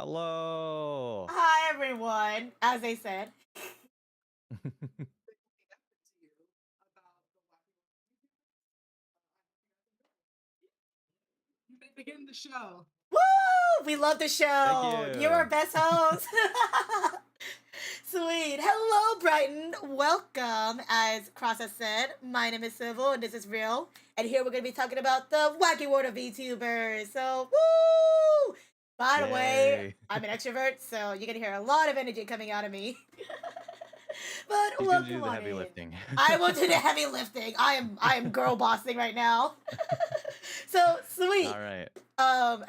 Hello. Hi, everyone. As I said. Begin the show. Woo! We love the show. Thank you. You're our best host. Sweet. Hello, Brighton. Welcome. As Cross has said, my name is Civil and this is Real. And here we're going to be talking about the wacky world of VTubers. So, woo! By the way, I'm an extrovert, so you're going to hear a lot of energy coming out of me. But She's welcome gonna do the on heavy in. lifting. I will do the heavy lifting. I am girl bossing right now. So sweet. All right.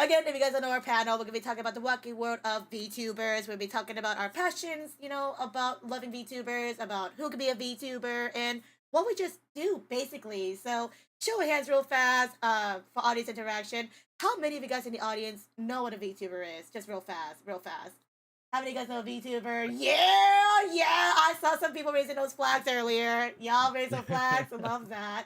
Again, if you guys don't know our panel, we're gonna be talking about the wacky world of VTubers. We'll be talking about our passions, about loving VTubers, about who could be a VTuber, and what we just do basically. So show of hands real fast, for audience interaction. How many of you guys in the audience know what a VTuber is? Just real fast, real fast. How many of you guys know a VTuber? Yeah! I saw some people raising those flags earlier. Y'all raise some flags. I love that.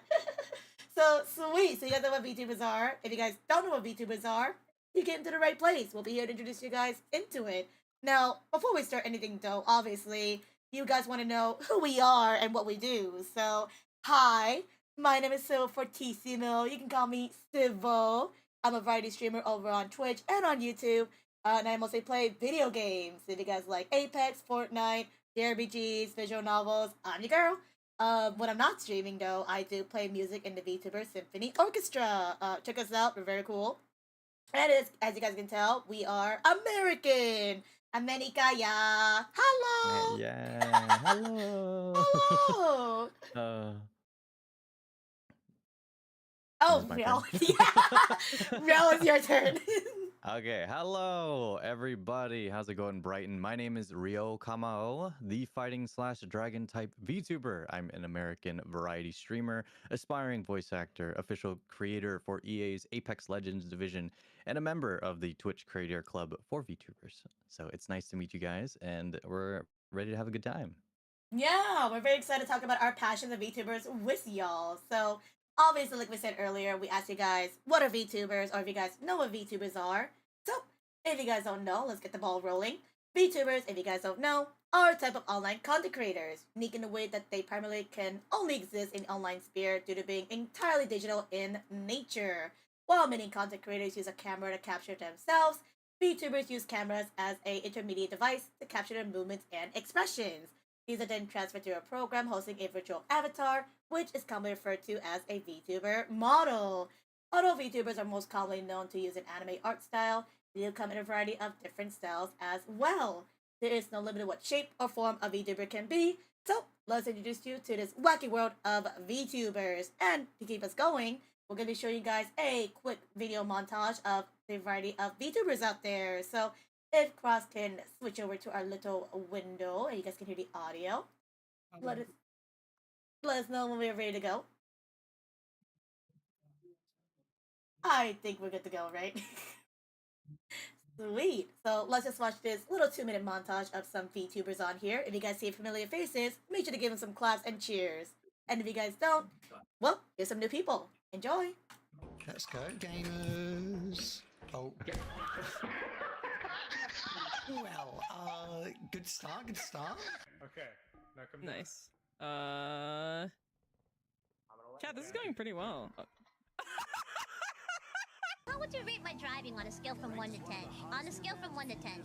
So, sweet. So, you guys know what VTubers are. If you guys don't know what VTubers are, you get into the right place. We'll be here to introduce you guys into it. Now, before we start anything, though, obviously, you guys want to know who we are and what we do. So, hi. My name is CivilFortissimo. You can call me Civil. I'm a variety streamer over on Twitch and on YouTube. And I mostly play video games. If you guys like Apex, Fortnite, JRPGs, visual novels, I'm your girl. When I'm not streaming, though, I do play music in the VTuber Symphony Orchestra. Check us out. We're very cool. And as you guys can tell, we are American. America, yeah. Hello. Yeah. Hello. Hello. Oh, my Real. turn. Yeah. Real, it's your turn. Okay, hello everybody. How's it going, Brighton? My name is Ryo Kamao, the fighting/dragon type VTuber. I'm an American variety streamer, aspiring voice actor, official creator for EA's Apex Legends division, and a member of the Twitch Creator Club for VTubers. So it's nice to meet you guys, and we're ready to have a good time. Yeah, we're very excited to talk about our passions of VTubers with y'all. So, obviously, like we said earlier, we asked you guys what are VTubers, or if you guys know what VTubers are. So, if you guys don't know, let's get the ball rolling. VTubers, if you guys don't know, are a type of online content creators, unique in the way that they primarily can only exist in the online sphere due to being entirely digital in nature. While many content creators use a camera to capture themselves, VTubers use cameras as an intermediate device to capture their movements and expressions. These are then transferred to a program hosting a virtual avatar, which is commonly referred to as a VTuber model. Although VTubers are most commonly known to use an anime art style, they do come in a variety of different styles as well. There is no limit to what shape or form a VTuber can be, so let's introduce you to this wacky world of VTubers. And to keep us going, we're going to be showing you guys a quick video montage of the variety of VTubers out there. So if Cross can switch over to our little window and you guys can hear the audio, let us know when we're ready to go. I think we're good to go, right? Sweet. So let's just watch this little 2-minute montage of some VTubers on here. If you guys see familiar faces, make sure to give them some claps and cheers. And if you guys don't, well, here's some new people. Enjoy. Let's go, gamers. Oh. Well, good start, good start. Okay, now come down. Nice. Chat, this is going pretty well. How would you rate my driving on a scale from 1 to 10? On a scale from 1 to 10.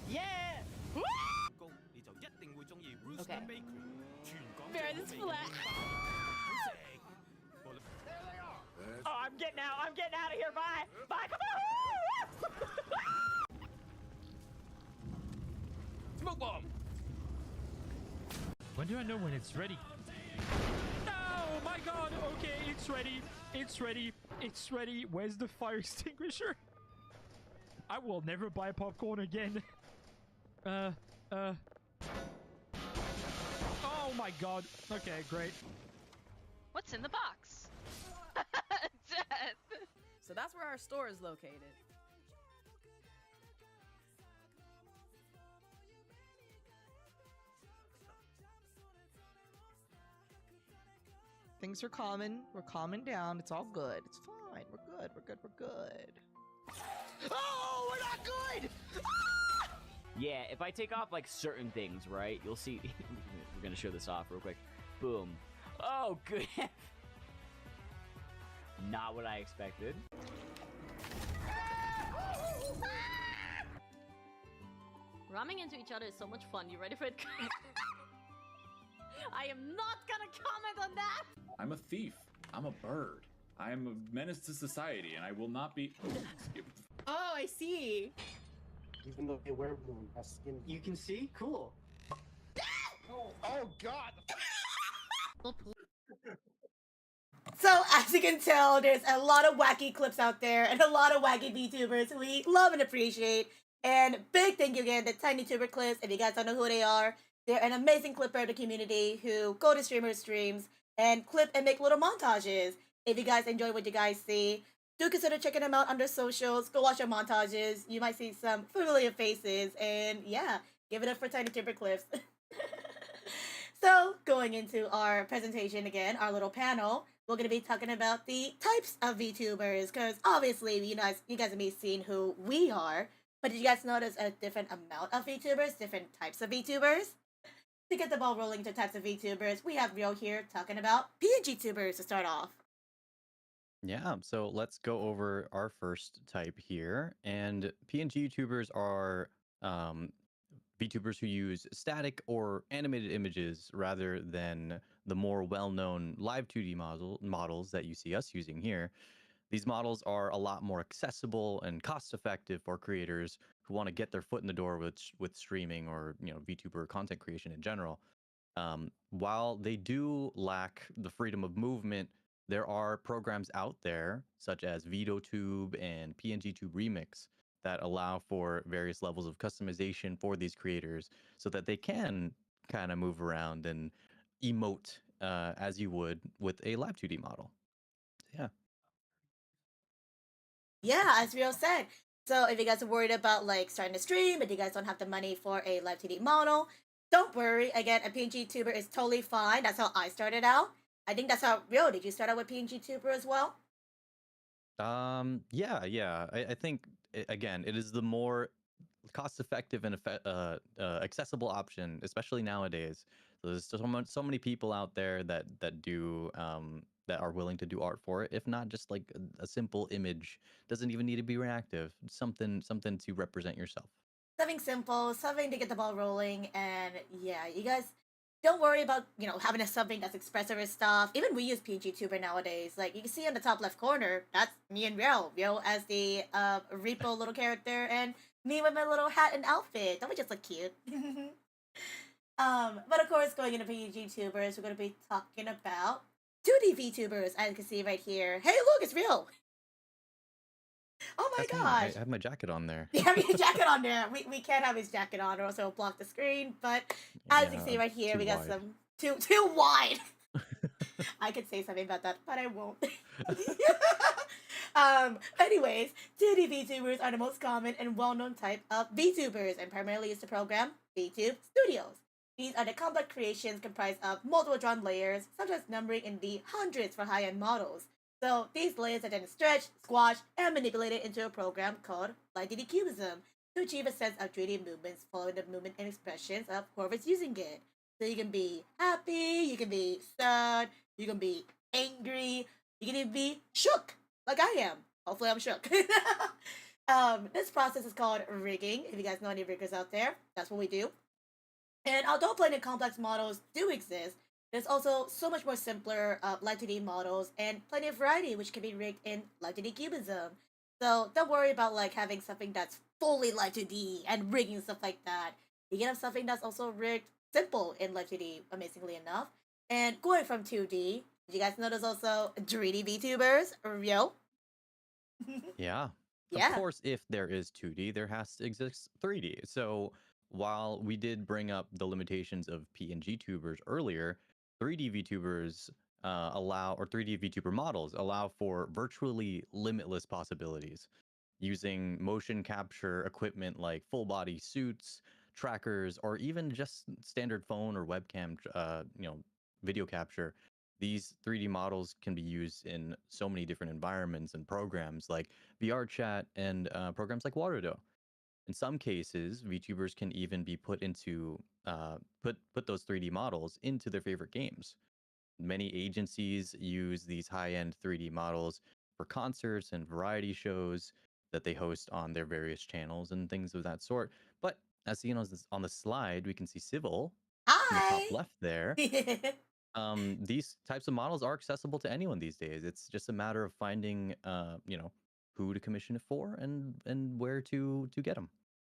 Yeah! Okay. Bear this flat. Oh, I'm getting out of here, bye! Bye, come on! Smoke bomb! When do I know when it's ready? Oh my god! Okay, it's ready. It's ready. It's ready. Where's the fire extinguisher? I will never buy popcorn again. Oh my god. Okay, great. What's in the box? Death. So that's where our store is located. Things are calming. We're calming down. It's all good. It's fine. We're good. We're good. We're good. Oh, we're not good! Yeah, if I take off like certain things, right? You'll see. We're gonna show this off real quick. Boom. Oh, good. Not what I expected. Ramming into each other is so much fun. You ready for it? I am not gonna comment on that! I'm a thief. I'm a bird. I am a menace to society, and I will not be. Oh, I see. Even though they wear blue and have skin. You can see? Cool. Oh God! So, as you can tell, there's a lot of wacky clips out there and a lot of wacky VTubers who we love and appreciate. And big thank you again to Tiny Tuber Clips. If you guys don't know who they are, they're an amazing clipper of the community who go to streamers' streams and clip and make little montages. If you guys enjoy what you guys see, do consider checking them out on their socials. Go watch their montages. You might see some familiar faces. And yeah, give it up for Tiny Tuber Clips. So, going into our presentation again, our little panel, we're going to be talking about the types of VTubers, because obviously you guys have been seeing who we are, but did you guys notice a different amount of VTubers, different types of VTubers? To get the ball rolling to types of VTubers, we have Rio here talking about PNG tubers to start off. Yeah, so let's go over our first type here. And PNG YouTubers are VTubers who use static or animated images rather than the more well-known live 2D models that you see us using here. These models are a lot more accessible and cost-effective for creators who want to get their foot in the door with streaming or VTuber content creation in general. While they do lack the freedom of movement, there are programs out there such as VideoTube and PNGTube Remix that allow for various levels of customization for these creators so that they can kind of move around and emote as you would with a live 2D model. Yeah. Yeah, as Rio said. So if you guys are worried about like starting to stream, but you guys don't have the money for a live 2D model, don't worry. Again, a PNG tuber is totally fine. That's how I started out. I think that's how Rio, did you start out with PNG tuber as well? Yeah. I think again, it is the more cost-effective and accessible option, especially nowadays. So there's so many people out there that do that are willing to do art for it. If not just like a simple image, doesn't even need to be reactive. Something to represent yourself. Something simple, something to get the ball rolling, and yeah, you guys don't worry about having something that's expressive or stuff. Even we use PNG Tuber nowadays. Like you can see on the top left corner, that's me and Rio as the repo little character, and me with my little hat and outfit. Don't we just look cute? But of course, going into PNG Tubers, we're going to be talking about 2D VTubers, as you can see right here. Hey, look, it's Rio. Oh my That's me. gosh. I have my jacket on there. You have your jacket on there. We can't have his jacket on or else it'll block the screen. But as you can see right here, we got wide. some too wide. I could say something about that, but I won't. Anyways, 2D VTubers are the most common and well-known type of VTubers and primarily used to program VTube studios. These are the complex creations comprised of multiple drawn layers, sometimes numbering in the hundreds for high-end models. So these layers are then stretched, squashed, and manipulated into a program called Light 3D Cubism to achieve a sense of 3D movements following the movement and expressions of whoever's using it. So you can be happy, you can be sad, you can be angry, you can even be shook, like I am. Hopefully I'm shook. This process is called rigging. If you guys know any riggers out there, that's what we do. And although plenty of complex models do exist, there's also so much more simpler Live 2D models and plenty of variety which can be rigged in Live 2D Cubism. So don't worry about like having something that's fully Live 2D and rigging stuff like that. You can have something that's also rigged simple in Live 2D, amazingly enough. And going from 2D, did you guys know there's also 3D VTubers? Rio? Yeah. Yeah. Of course, if there is 2D, there has to exist 3D. So while we did bring up the limitations of PNG tubers earlier, 3D VTubers 3D VTuber models allow for virtually limitless possibilities using motion capture equipment like full body suits, trackers, or even just standard phone or webcam, video capture. these 3D models can be used in so many different environments and programs like VR chat and programs like Waterdo. In some cases, VTubers can even be put into put those 3D models into their favorite games. Many agencies use these high-end 3D models for concerts and variety shows that they host on their various channels and things of that sort. But as seen on the slide, we can see Civil in the top Hi. left there. These types of models are accessible to anyone these days. It's just a matter of finding, who to commission it for and where to get them.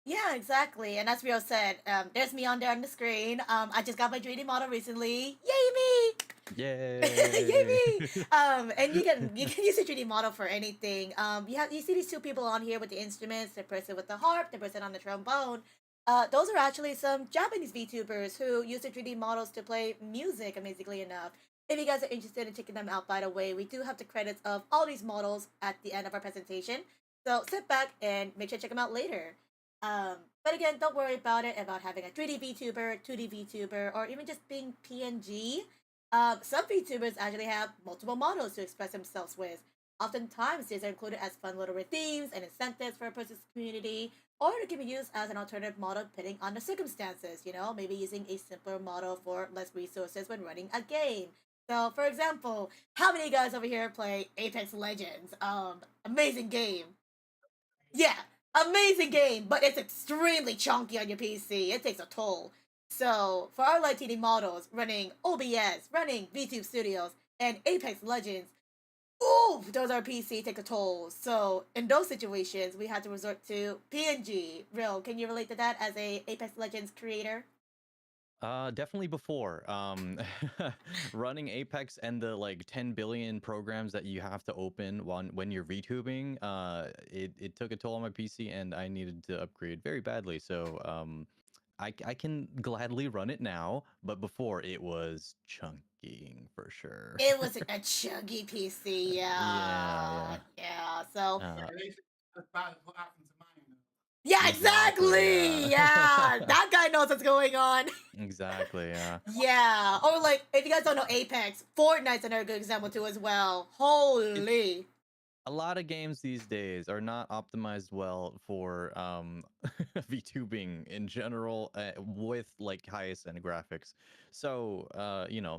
Yeah, exactly. And as Rio said, there's me on there on the screen. I just got my 3D model recently. Yay me! Yay! Yay me! And you can use a 3D model for anything. You see these two people on here with the instruments, the person with the harp, the person on the trombone. Those are actually some Japanese VTubers who use the 3D models to play music, amazingly enough. If you guys are interested in checking them out, by the way, we do have the credits of all these models at the end of our presentation. So sit back and make sure to check them out later. But again, don't worry about it, about having a 3D VTuber, 2D VTuber, or even just being PNG. Some VTubers actually have multiple models to express themselves with. Oftentimes, these are included as fun little redeems and incentives for a person's community, or it can be used as an alternative model depending on the circumstances, maybe using a simpler model for less resources when running a game. So, for example, how many guys over here play Apex Legends? Amazing game. Yeah, amazing game, but it's extremely chunky on your PC. It takes a toll. So, for our light TD models running OBS, running VTube Studios, and Apex Legends, ooh, those are PC take a toll. So, in those situations, we had to resort to PNG. Real, can you relate to that as a Apex Legends creator? Definitely before. Running Apex and the like 10 billion programs that you have to open when you're VTubing, it took a toll on my PC and I needed to upgrade very badly. So I can gladly run it now, but before it was chunking for sure. It was a chunky PC, Yeah, yeah. So, yeah. That's about what happened to mine. yeah, Exactly, exactly. yeah. Yeah, that guy knows what's going on. Exactly, yeah. Yeah, or like if you guys don't know Apex, Fortnite's another good example too as well. Holy. A lot of games these days are not optimized well for VTubing in general with like highest end graphics. So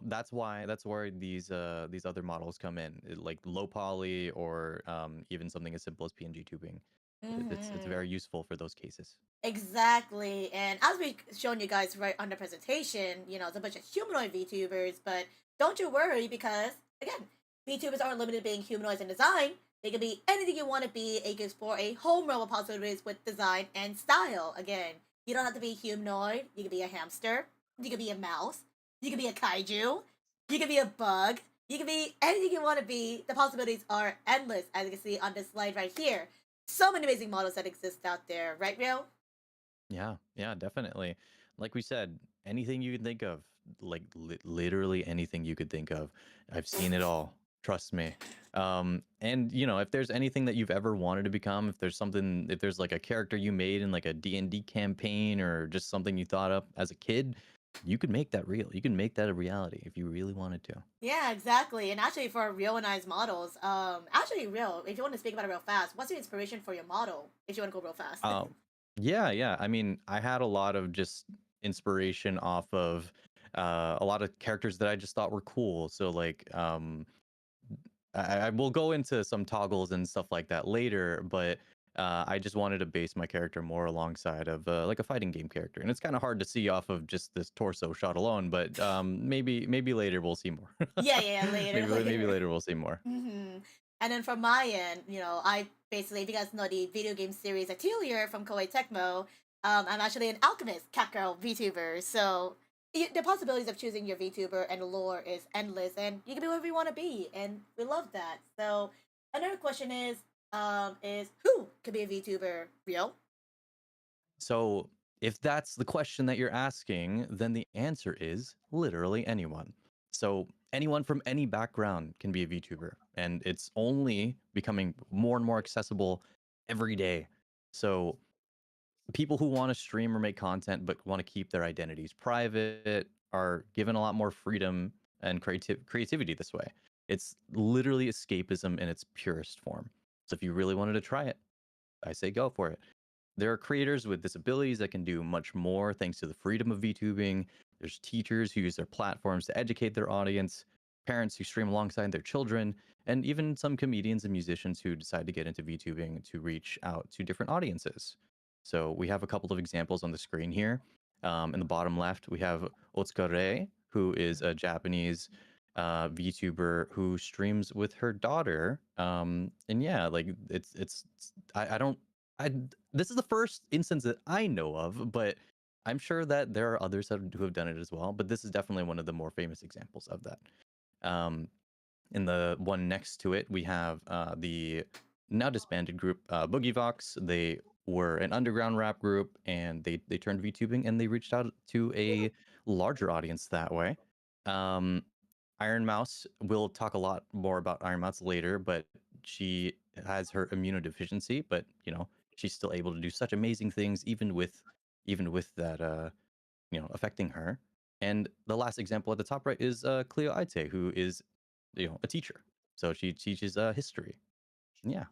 that's where these other models come in, like low poly or even something as simple as PNG tubing. It's Mhm. very useful for those cases. Exactly. And as we've shown you guys right on the presentation, it's a bunch of humanoid VTubers, but don't you worry because, again, VTubers aren't limited to being humanoids in design. They can be anything you want to be, and you can explore a whole realm of possibilities with design and style. Again, you don't have to be humanoid. You can be a hamster. You can be a mouse. You can be a kaiju. You can be a bug. You can be anything you want to be. The possibilities are endless, as you can see on this slide right here. So many amazing models that exist out there, right, Rio? Yeah, definitely. Like we said, anything you can think of, like literally anything you could think of. I've seen it all. Trust me. And if there's anything that you've ever wanted to become, if there's like a character you made in like a D&D campaign or just something you thought up as a kid, you could make that real. You can make that a reality if you really wanted to. Yeah, exactly. And actually, for real and eyes models, actually, real. If you want to speak about it real fast, what's your inspiration for your model? If you want to go real fast. Yeah. I mean, I had a lot of just inspiration off of a lot of characters that I just thought were cool. So like I will go into some toggles and stuff like that later, but I just wanted to base my character more alongside of like a fighting game character, and it's kind of hard to see off of just this torso shot alone. But maybe later we'll see more. Yeah, later, maybe later. later we'll see more. And then from my end, I basically, if you guys know the video game series Atelier from Koei Tecmo, I'm actually an alchemist cat girl VTuber. So the possibilities of choosing your VTuber and the lore is endless, and you can be whatever you want to be, and we love that. So another question is who could be a VTuber? Rio? So if that's the question that you're asking, then the answer is literally anyone. So anyone from any background can be a VTuber, and it's only becoming more and more accessible every day. So people who want to stream or make content but want to keep their identities private are given a lot more freedom and creativity this way. It's literally escapism in its purest form. So if you really wanted to try it, I say go for it. There are creators with disabilities that can do much more thanks to the freedom of VTubing. There's teachers who use their platforms to educate their audience, parents who stream alongside their children, and even some comedians and musicians who decide to get into VTubing to reach out to different audiences. So we have a couple of examples on the screen here. In the bottom left, we have Otsukare, who is a Japanese VTuber who streams with her daughter. And yeah, like I don't I this is the first instance that I know of, but I'm sure that there are others who have done it as well. But this is definitely one of the more famous examples of that. In the one next to it, we have the now disbanded group Boogie Vox. They were an underground rap group, and they turned VTubing, and they reached out to a larger audience that way. Iron Mouse, we'll talk a lot more about Iron Mouse later, but she has her immunodeficiency, but you know, she's still able to do such amazing things even with that you know, affecting her. And the last example at the top right is Cleo Aite, who is, you know, a teacher. So she teaches history. Yeah.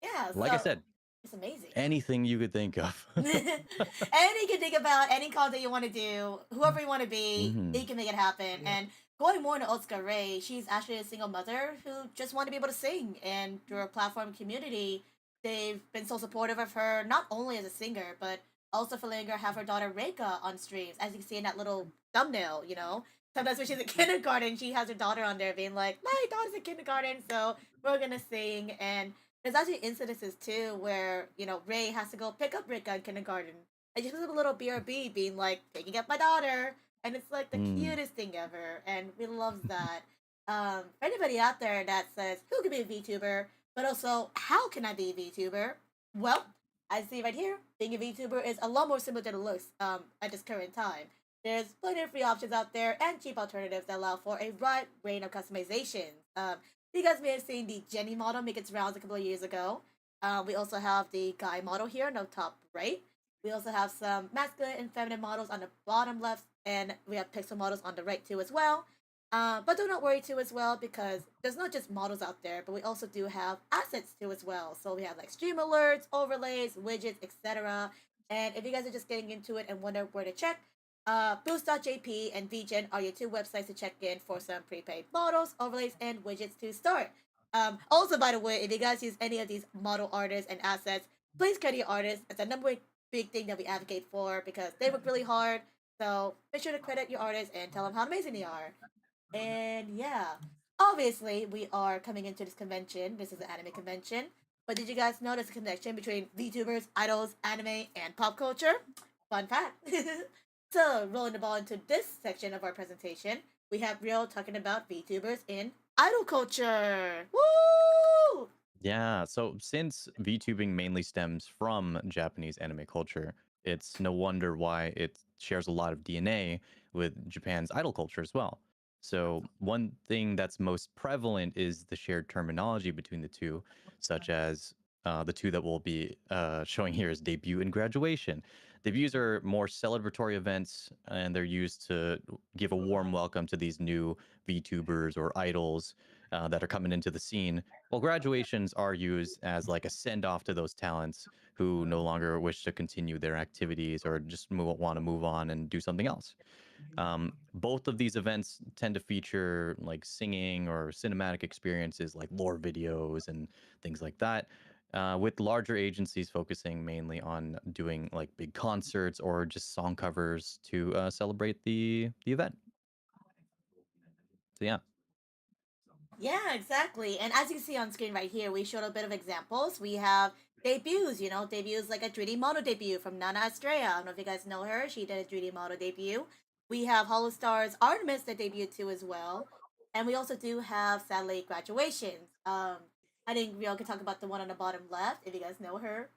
Yeah. Like I said, it's amazing. anything you could think of. Anything you can think about, any content you want to do, whoever you want to be, Mhm. you can make it happen. And going more into Otsuka Ray, she's actually a single mother who just wanted to be able to sing. And through her platform community, they've been so supportive of her, not only as a singer, but also for letting her have her daughter Reika on streams. As you can see in that little thumbnail, you know. Sometimes when she's in kindergarten, she has her daughter on there being like, my daughter's in kindergarten, so we're going to sing. And there's actually incidences too where, you know, Ray has to go pick up Rika in kindergarten. And just a little BRB being like, picking up my daughter. And it's like the cutest thing ever. And we love that. For anybody out there that says, who could be a VTuber? But also, how can I be a VTuber? Well, I see right here, being a VTuber is a lot more similar than it looks at this current time. There's plenty of free options out there and cheap alternatives that allow for a wide range of customizations. You guys may have seen the Jenny model make its rounds a couple of years ago. We also have the guy model here on the top right. We also have some masculine and feminine models on the bottom left, and we have pixel models on the right too as well. But do not worry too as well, because there's not just models out there, but we also do have assets too as well. So we have like stream alerts, overlays, widgets, etc. And if you guys are just getting into it and wonder where to check, Boost.jp and VGen are your two websites to check in for some prepaid models, overlays, and widgets to start. Also, by the way, if you guys use any of these model artists and assets, please credit your artists. It's a number one big thing that we advocate for because they work really hard. So make sure to credit your artists and tell them how amazing they are. And yeah, obviously we are coming into this convention. This is an anime convention. But did you guys notice a connection between VTubers, idols, anime, and pop culture? Fun fact. So, rolling the ball into this section of our presentation, we have Rio talking about VTubers in idol culture. Woo! Yeah, so since VTubing mainly stems from Japanese anime culture, it's no wonder why it shares a lot of DNA with Japan's idol culture as well. So one thing that's most prevalent is the shared terminology between the two, such as the two that we'll be showing here is debut and graduation. Debuts are more celebratory events, and they're used to give a warm welcome to these new VTubers or idols that are coming into the scene. Well, graduations are used as like a send off to those talents who no longer wish to continue their activities or just want to move on and do something else. Both of these events tend to feature like singing or cinematic experiences like lore videos and things like that. With larger agencies focusing mainly on doing like big concerts or just song covers to celebrate the event. So yeah. Yeah, exactly. And as you can see on screen right here, we showed a bit of examples. We have debuts, you know, debuts like a 3D model debut from Nana Estrella. I don't know if you guys know her. She did a 3D model debut. We have Hollow Star's Artemis that debuted too as well. And we also do have satellite graduations. I think we all can talk about the one on the bottom left, if you guys know her.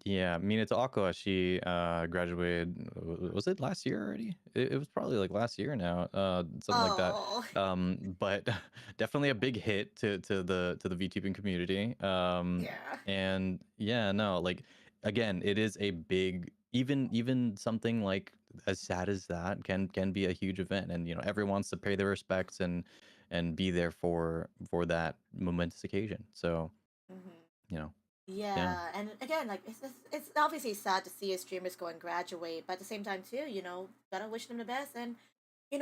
Yeah, Minato Aqua, she graduated, was it last year already? It was probably like last year now, something like that. Oh. But definitely a big hit to the VTubing community. Yeah. And yeah, no, like again, it is a big even something like as sad as that can be a huge event, and everyone wants to pay their respects and be there for that momentous occasion. So you know, yeah. Yeah, and again, like it's obviously sad to see a streamers go and graduate, but at the same time too, gotta wish them the best and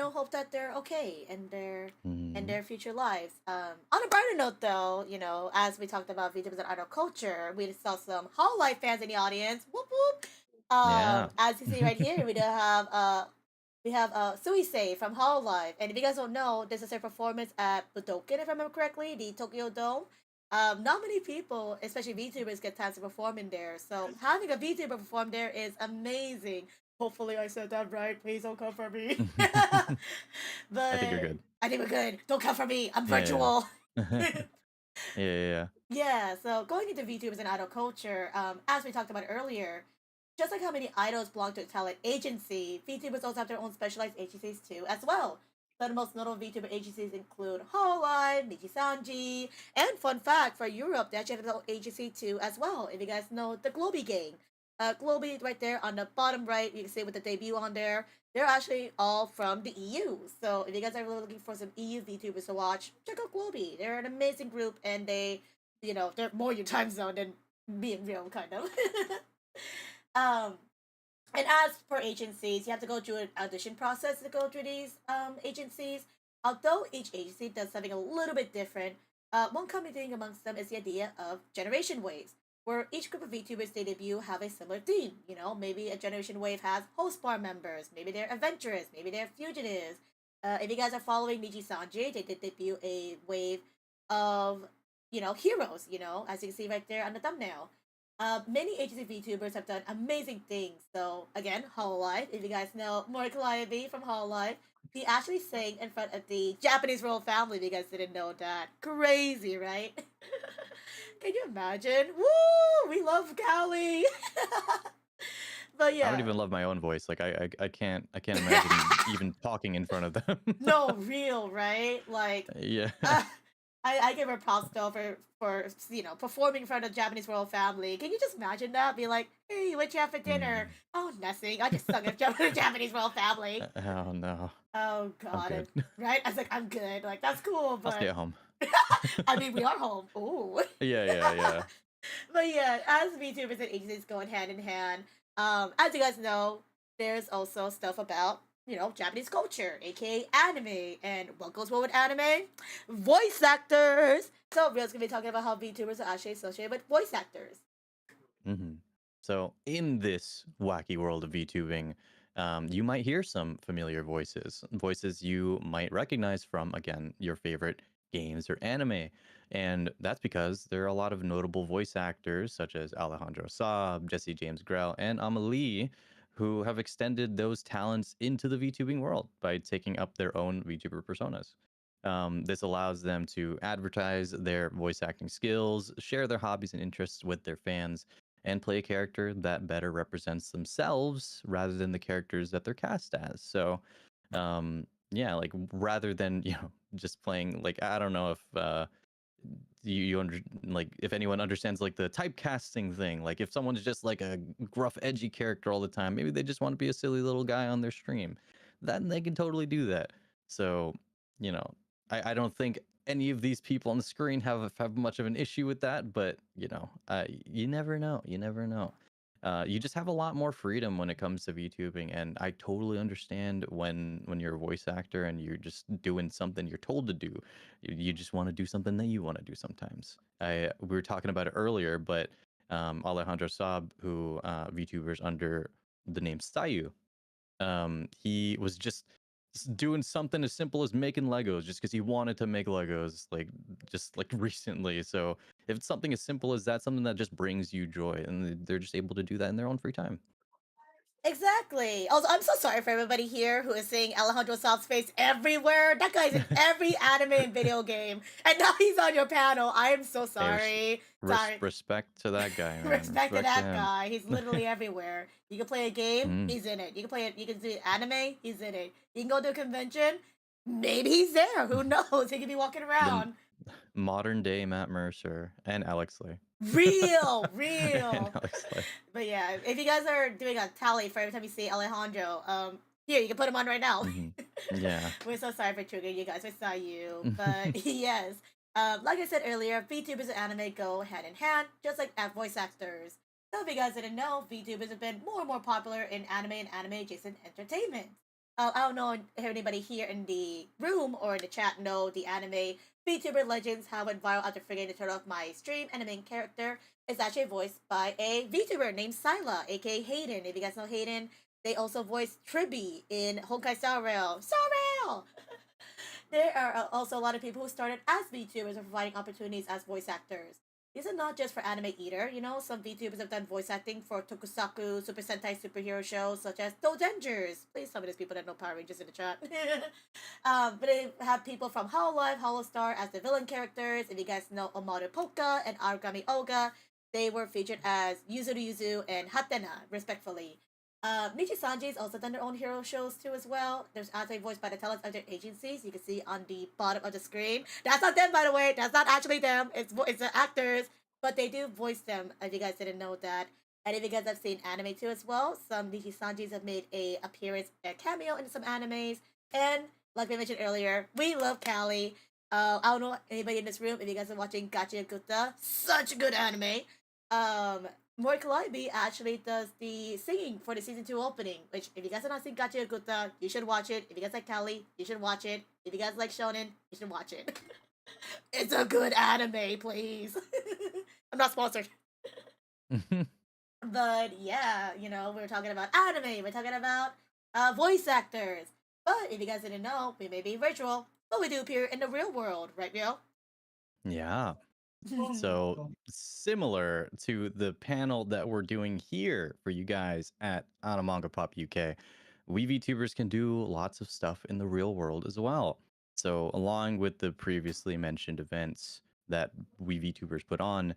hope that they're okay and Mhm. their future lives. On a brighter note, though, as we talked about VTubers and idol culture, we saw some Hollow Life fans in the audience. Whoop whoop. Yeah. As you see right here, we have Suisei from Hollow Life, and if you guys don't know, this is her performance at Budokan, if I remember correctly, the Tokyo Dome. Not many people, especially VTubers, get time to perform in there. So having a VTuber perform there is amazing. Hopefully, I said that right. Please don't come for me. But I think you're good. I think we're good. Don't come for me. I'm Yeah, yeah. virtual. Yeah. Yeah, so going into VTubers and idol culture, as we talked about earlier, just like how many idols belong to a talent agency, VTubers also have their own specialized agencies too, as well. So the most notable VTuber agencies include Hololive, Nijisanji, and fun fact for Europe, they actually have their own agency too, as well. If you guys know the Globy Gang, Globy right there on the bottom right, you can see with the debut on there. They're actually all from the EU. So if you guys are really looking for some EU VTubers to watch, check out Globy. They're an amazing group, and they're more your time zone than being real, kind of. um, and as per agencies, you have to go through an audition process to go through these agencies. Although each agency does something a little bit different, one common thing amongst them is the idea of generation waves, where each group of VTubers they debut have a similar theme. Maybe a generation wave has host bar members, maybe they're adventurous, maybe they're fugitives. If you guys are following Niji Sanji, they did debut a wave of, heroes, as you can see right there on the thumbnail. Many agency VTubers have done amazing things. So again, Hololive, if you guys know Morikalayabi from Hololive, he actually sang in front of the Japanese royal family. If you guys didn't know that, crazy, right? Can you imagine? Woo! We love Cali. But yeah, I don't even love my own voice. Like I can't imagine even talking in front of them. no, real, right? Like, Yeah. I give her props though for performing in front of the Japanese royal family. Can you just imagine that? Be like, hey, what you have for dinner? Oh, nothing. I just sung in front of the Japanese royal family. Oh no. Oh God, good. right? I was like, I'm good. Like that's cool, I'll but stay at home. I mean, we are home. Ooh. Yeah. But yeah, as VTubers and agencies going hand in hand, as you guys know, there's also stuff about Japanese culture, aka anime, and what goes well with anime? Voice actors. So Rio's gonna be talking about how VTubers are actually associated with voice actors. So in this wacky world of VTubing, you might hear some familiar voices you might recognize from, again, your favorite games or anime. And that's because there are a lot of notable voice actors such as Alejandro Saab, Jesse James Grell, and Amelie, who have extended those talents into the VTubing world by taking up their own VTuber personas. This allows them to advertise their voice acting skills, share their hobbies and interests with their fans, and play a character that better represents themselves rather than the characters that they're cast as. So, yeah, like rather than just playing, like, I don't know if like if anyone understands like the typecasting thing, like if someone's just like a gruff edgy character all the time, maybe they just want to be a silly little guy on their stream, then they can totally do that. So I don't think any of these people on the screen have much of an issue with that, but you never know. You just have a lot more freedom when it comes to VTubing, and I totally understand when you're a voice actor and you're just doing something you're told to do. You just want to do something that you want to do sometimes. We were talking about it earlier, but Alejandro Saab, who VTubers under the name Sayu, he was just doing something as simple as making Legos just because he wanted to make Legos, like just like recently. So if it's something as simple as that, something that just brings you joy, and they're just able to do that in their own free time. Exactly. Also, I'm so sorry for everybody here who is seeing Alejandro Saab's face everywhere. That guy's in every anime and video game, and now he's on your panel. I am so sorry. Sorry. Respect to that guy, man. Respect to that him. guy. He's literally everywhere. You can play a game, he's in it. You can play it. You can do anime, he's in it. You can go to a convention, maybe he's there. Who knows? He could be walking around. modern day Matt Mercer and Alex Lee. Real. And Alex Lee. But yeah, if you guys are doing a tally for every time you see Alejandro, here, you can put him on right now. Yeah. We're so sorry for triggering you guys. It's not you. But yes, like I said earlier, VTubers and anime go hand in hand, just like voice actors. So if you guys didn't know, VTubers have been more and more popular in anime and anime-adjacent entertainment. I don't know if anybody here in the room or in the chat know the anime VTuber legends how went viral after forgetting to turn off my stream, and the main character is actually voiced by a VTuber named Scylla, aka Hayden. If you guys know Hayden, they also voiced Tribby in Honkai Star Rail. Star Rail! There are also a lot of people who started as VTubers and providing opportunities as voice actors. These are not just for anime either, you know, some VTubers have done voice acting for tokusatsu, Super Sentai superhero shows such as Dojengers. Please tell me there's people that know Power Rangers in the chat. But they have people from Hololive, Holostar as the villain characters. If you guys know Omaru Polka and Aragami Oga, they were featured as Yuzuru Yuzu and Hatena, respectfully. Nichi Sanji's also done their own hero shows too as well. There's actually voiced by the talents of their agencies. You can see on the bottom of the screen. That's not them, by the way. That's not actually them. It's the actors, but they do voice them. If you guys didn't know that, and if you guys have seen anime too as well, some Nichi Sanji's have made a appearance, a cameo in some animes. And like we mentioned earlier, we love Callie. I don't know anybody in this room if you guys are watching Gacha Gutta. Such a good anime. Mori Kalaibi actually does the singing for the season 2 opening, which if you guys have not seen Gacha Gutta, you should watch it. If you guys like Callie, you should watch it. If you guys like shonen, you should watch it. It's a good anime, please. I'm not sponsored. But yeah, you know, we're talking about anime, we're talking about voice actors. But if you guys didn't know, we may be virtual, but we do appear in the real world, right, Rio? Yeah. So similar to the panel that we're doing here for you guys at AnimangapopUK, we VTubers can do lots of stuff in the real world as well. So along with the previously mentioned events that we VTubers put on,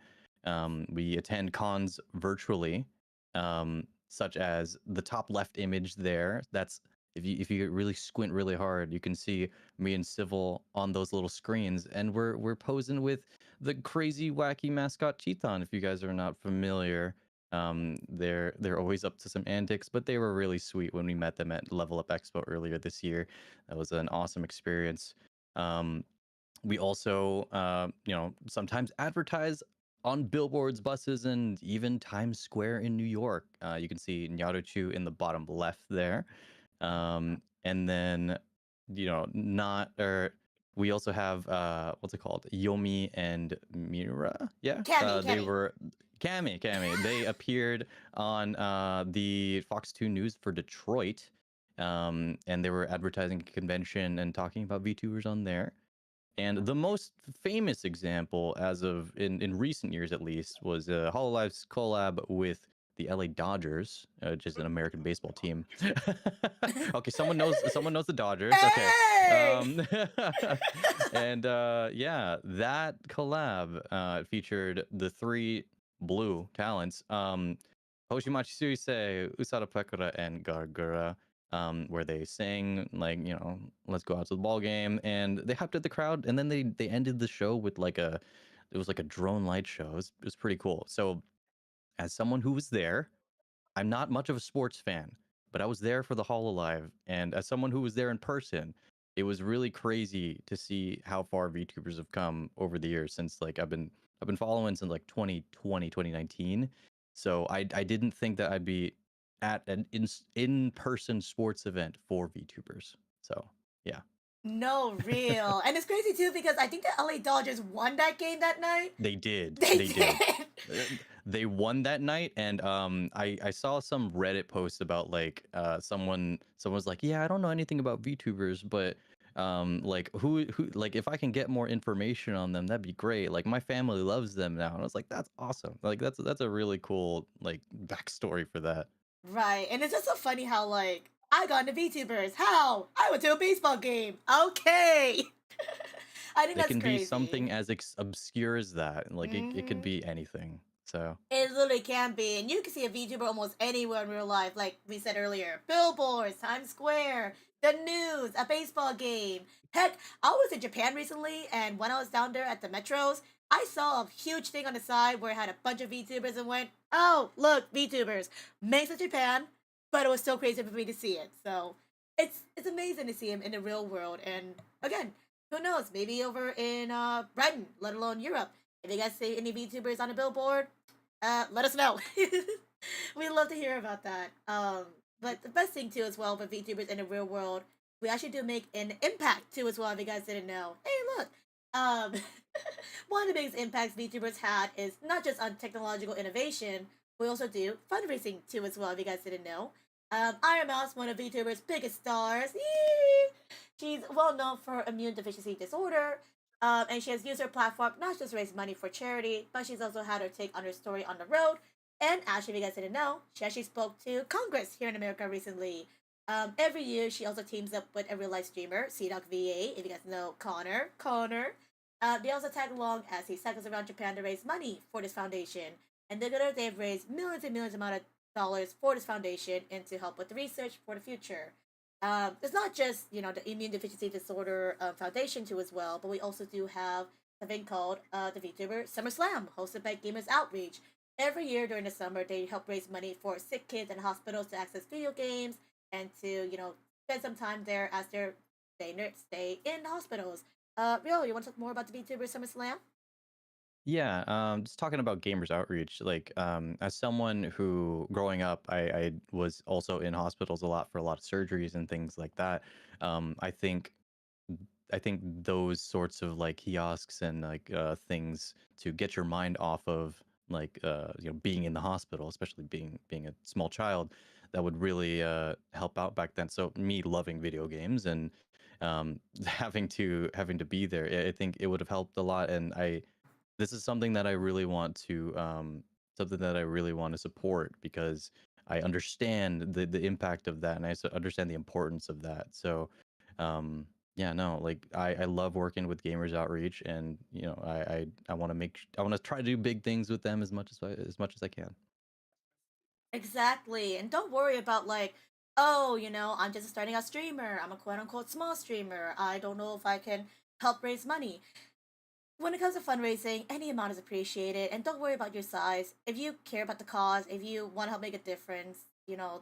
we attend cons virtually, such as the top left image there. That's if you really squint really hard, you can see me and Civil on those little screens, and we're posing with the crazy wacky mascot Cheeton. If you guys are not familiar, they're always up to some antics, but they were really sweet when we met them at Level Up Expo earlier this year. That was an awesome experience. We also, you know, sometimes advertise on billboards, buses, and even Times Square in New York. You can see Nyaruchu in the bottom left there. And then, you know, we also have what's it called? Yomi and Mira. Yeah. They were Cammy. They appeared on the Fox 2 News for Detroit. And they were advertising a convention and talking about VTubers on there. And the most famous example, as of in recent years at least, was Hololive's collab with the LA Dodgers, which is an American baseball team. Okay, someone knows the Dodgers. Okay, and yeah, that collab featured the three blue talents, Hoshimachi Suisei, Usada Pekura, and Gargura. Where they sang like, you know, let's go out to the ball game, and they hyped up the crowd, and then they ended the show with it was like a drone light show. It was pretty cool. So as someone who was there, I'm not much of a sports fan, but I was there for the Hololive, and as someone who was there in person, it was really crazy to see how far VTubers have come over the years since like I've been following since like 2020, 2019. So I didn't think that I'd be at an in-person sports event for VTubers. So yeah. No, real. And it's crazy too because I think the LA Dodgers won that game that night. They did. They did. They won that night, and I saw some Reddit posts about like someone was like, yeah, I don't know anything about VTubers, but like who like if I can get more information on them, that'd be great. Like my family loves them now, and I was like, that's awesome. Like that's a really cool like backstory for that. Right, and it's just so funny how like I got into VTubers. How? I went to a baseball game. Okay. I think it that's can crazy. be something as obscure as that. Like it could be anything. So it literally can be, and you can see a VTuber almost anywhere in real life. Like we said earlier, billboards, Times Square. the news, a baseball game. Heck, I was in Japan recently, and when I was down there at the metros, I saw a huge thing on the side where it had a bunch of VTubers and went, "Oh, look, VTubers, makes in Japan," but it was so crazy for me to see it. So it's amazing to see him in the real world. And again, who knows? Maybe over in Brighton, let alone Europe. If you guys see any VTubers on a billboard, let us know. We'd love to hear about that. But the best thing too, as well, with VTubers in the real world, we actually do make an impact too, as well. If you guys didn't know, hey, look, um, one of the biggest impacts VTubers had is not just on technological innovation. We also do fundraising too, as well. If you guys didn't know, Iron Mouse, one of VTubers' biggest stars. Yee! She's well known for immune deficiency disorder. And she has used her platform not just to raise money for charity, but she's also had her take on her story on the road. And actually, if you guys didn't know, she actually spoke to Congress here in America recently. Every year, she also teams up with a real life streamer, CDocVA, if you guys know Connor. They also tag along as he cycles around Japan to raise money for this foundation. And together, they've raised millions and millions amount of dollars for this foundation and to help with the research for the future. It's not just the immune deficiency disorder foundation too as well, but we also do have something called the VTuber Summer Slam, hosted by Gamers Outreach. Every year during the summer, they help raise money for sick kids in hospitals to access video games and to spend some time there as their stay in hospitals. Rio, you want to talk more about the VTuber Summer Slam? Yeah, just talking about gamers outreach, like as someone who growing up, I was also in hospitals a lot for a lot of surgeries and things like that. I think those sorts of like kiosks and like things to get your mind off of like being in the hospital, especially being a small child, that would really help out back then. So me loving video games and having to be there, I think it would have helped a lot. And this is something that I really want to support because I understand the impact of that and understand the importance of that. So yeah, no, like I love working with Gamers Outreach, and I want to I want to try to do big things with them as much as I can. Exactly. And don't worry about like, oh, I'm just starting a streamer. I'm a quote unquote small streamer. I don't know if I can help raise money. When it comes to fundraising, any amount is appreciated. And don't worry about your size. If you care about the cause, if you want to help make a difference,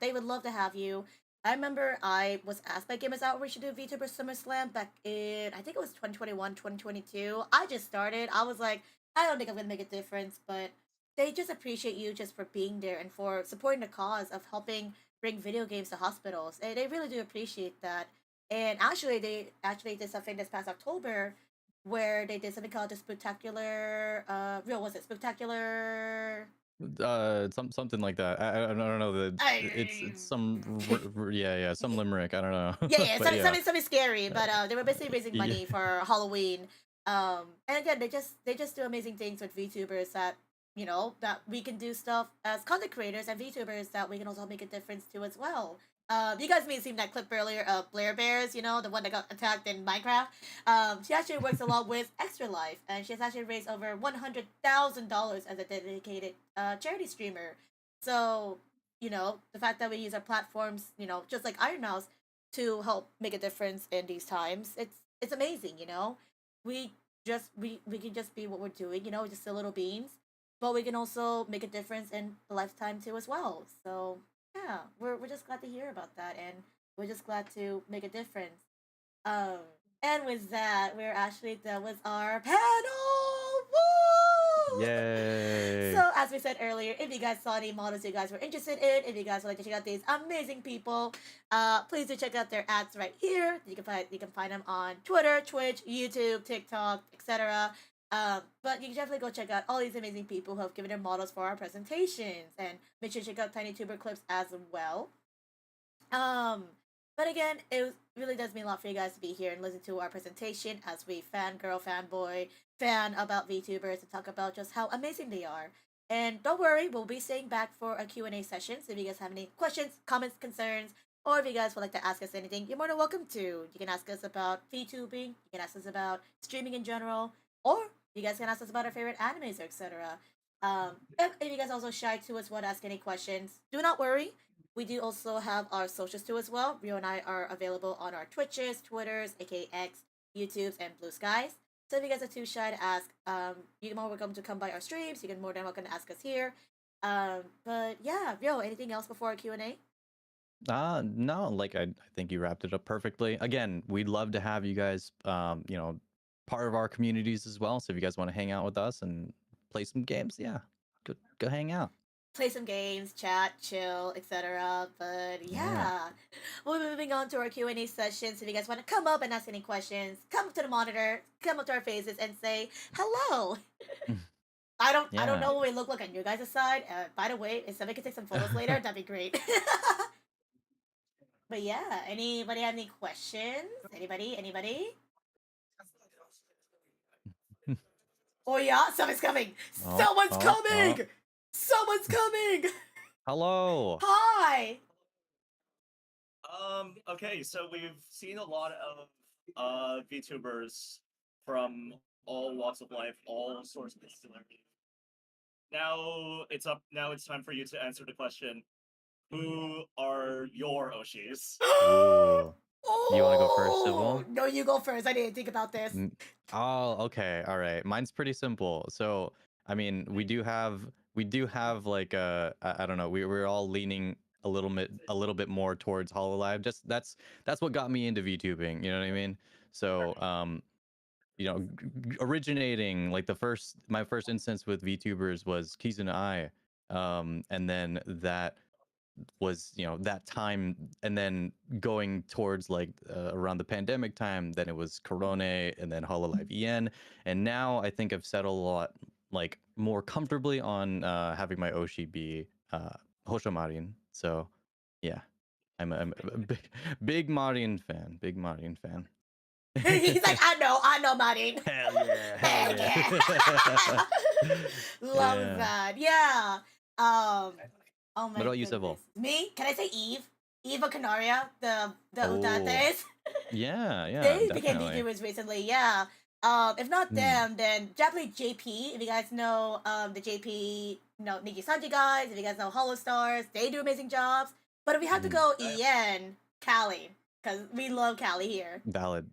they would love to have you. I remember I was asked by Gamers Outreach to do VTuber Summer Slam back in, I think it was 2021, 2022. I just started. I was like, I don't think I'm going to make a difference, but they just appreciate you just for being there and for supporting the cause of helping bring video games to hospitals. And they really do appreciate that. And actually, they actually did something this past October where they did something called the Spectacular. Real was it Spectacular? Something like that. I don't know the it's some yeah, some limerick. I don't know. Yeah, But yeah. something scary. But they were basically raising money for Halloween. And again, they just do amazing things with VTubers that that we can do stuff as content creators and VTubers that we can also make a difference to as well. You guys may have seen that clip earlier of Blair Bears, the one that got attacked in Minecraft. She actually works a lot with Extra Life, and she has actually raised over $100,000 as a dedicated charity streamer. So, the fact that we use our platforms, just like Iron Mouse, to help make a difference in these times, it's amazing. We we can just be what we're doing, just the little beans, but we can also make a difference in a lifetime too as well. So yeah, we're just glad to hear about that, and we're just glad to make a difference. Um, and with that, we're actually done with our panel. Woo! Yay! So as we said earlier, if you guys saw any models you guys were interested in, if you guys would like to check out these amazing people, please do check out their ads right here. You can find them on Twitter, Twitch, YouTube, TikTok, etc. But you can definitely go check out all these amazing people who have given their models for our presentations, and make sure to check out Tiny Tuber clips as well. But again, really does mean a lot for you guys to be here and listen to our presentation as we fangirl, fanboy, fan about VTubers and talk about just how amazing they are. And don't worry, we'll be staying back for a Q&A session. So if you guys have any questions, comments, concerns, or if you guys would like to ask us anything, you're more than welcome to. You can ask us about VTubing, you can ask us about streaming in general, or you guys can ask us about our favorite animes or etc. If you guys also shy to us want to ask any questions, do not worry. We do also have our socials too as well. Rio and I are available on our Twitches, Twitters, aka X, YouTubes, and Blue Skies. So if you guys are too shy to ask, you're more welcome to come by our streams. You can more than welcome to ask us here. But yeah, Rio, anything else before our Q&A? No, like I think you wrapped it up perfectly. Again, we'd love to have you guys, you know, part of our communities as well. So if you guys want to hang out with us and play some games, yeah, go hang out. Play some games, chat, chill, etc. But yeah, we'll be moving on to our Q&A session. So if you guys want to come up and ask any questions, come up to the monitor, come up to our faces, and say hello. I don't know what we look like on you guys' side. By the way, if somebody could take some photos later, that'd be great. But yeah, anybody have any questions? Anybody? Oh yeah, someone's coming. Someone's coming. Someone's coming. Hello. Hi. Okay, so we've seen a lot of VTubers from all walks of life, all sorts of disabilities. Now it's time for you to answer the question: who are your Oshis? Ooh. You want to go first, Civil? No, you go first. I didn't think about this. Oh, okay. All right. Mine's pretty simple. So, I mean, we do have like I don't know. We're all leaning a little bit more towards Hololive. Just that's what got me into VTubing. You know what I mean? So, you know, originating like my first instance with VTubers was Kizuna Ai, and then that was, you know, that time, and then going towards like around the pandemic time, then it was Corone, and then Hololive EN, and now I think I've settled a lot like more comfortably on having my Oshi be Hoshomarin. So yeah, I'm a big Marin fan. He's like, I know, Marin. Hell yeah. Hell yeah. Love that. Yeah. Oh my What about you, Civil? Me? Can I say Eve? Eva Canaria, the Utates. Yeah, They became VTubers recently, yeah. If not them, then definitely JP. If you guys know the JP, Niji Sanji guys, if you guys know Hollow Stars, they do amazing jobs. But if we have to go EN, Callie, because we love Callie here. Valid.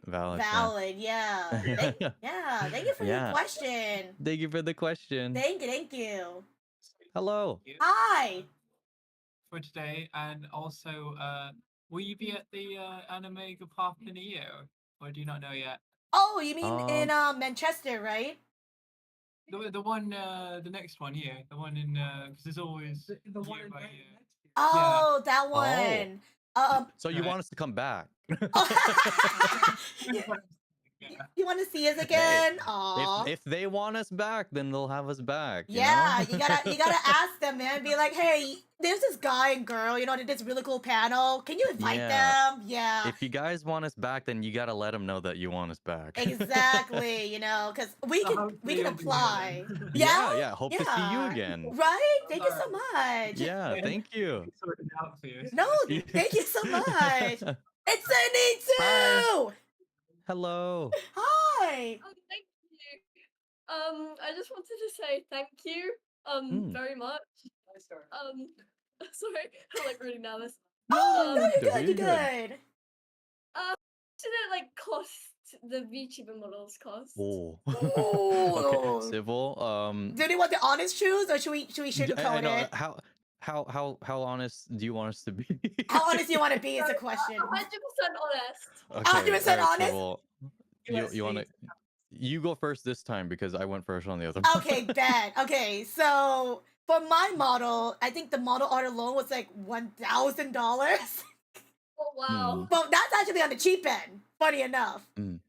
Yeah. Thank you for your question. Thank you for the question. Thank you. Hello. Hi. For today, and also, will you be at the AnimangapopUK, or do you not know yet? Oh, you mean in Manchester, right? The one, the next one here, the one in because there's always the one by here. Oh, that one. So you want us to come back? You want to see us again? Hey, if they want us back, then they'll have us back. You gotta ask them, man. Be like, hey, there's this guy and girl, did this really cool panel. Can you invite them? Yeah. If you guys want us back, then you gotta let them know that you want us back. Exactly. Because we can apply. Yeah. Hope to see you again. Right? Thank you so much. Yeah. Thank you. No, thank you so much. It's Cindy too. Hello. Hi. Oh, thank you. I just wanted to say thank you. Very much. Sorry, I'm like really nervous. No, you're good. Should it like cost the VTuber models cost? Oh. Oh. Okay. Civil. Do they want the honest truth, or should we sugarcoat it? How honest do you want us to be? How honest do you want to be is the question. 100% honest. Okay, 100% honest. Civil. You want to? You go first this time because I went first on the other. Okay, bad. Okay, so for my model, I think the model art alone was like $1,000. Oh wow. But that's actually on the cheap end. Funny enough.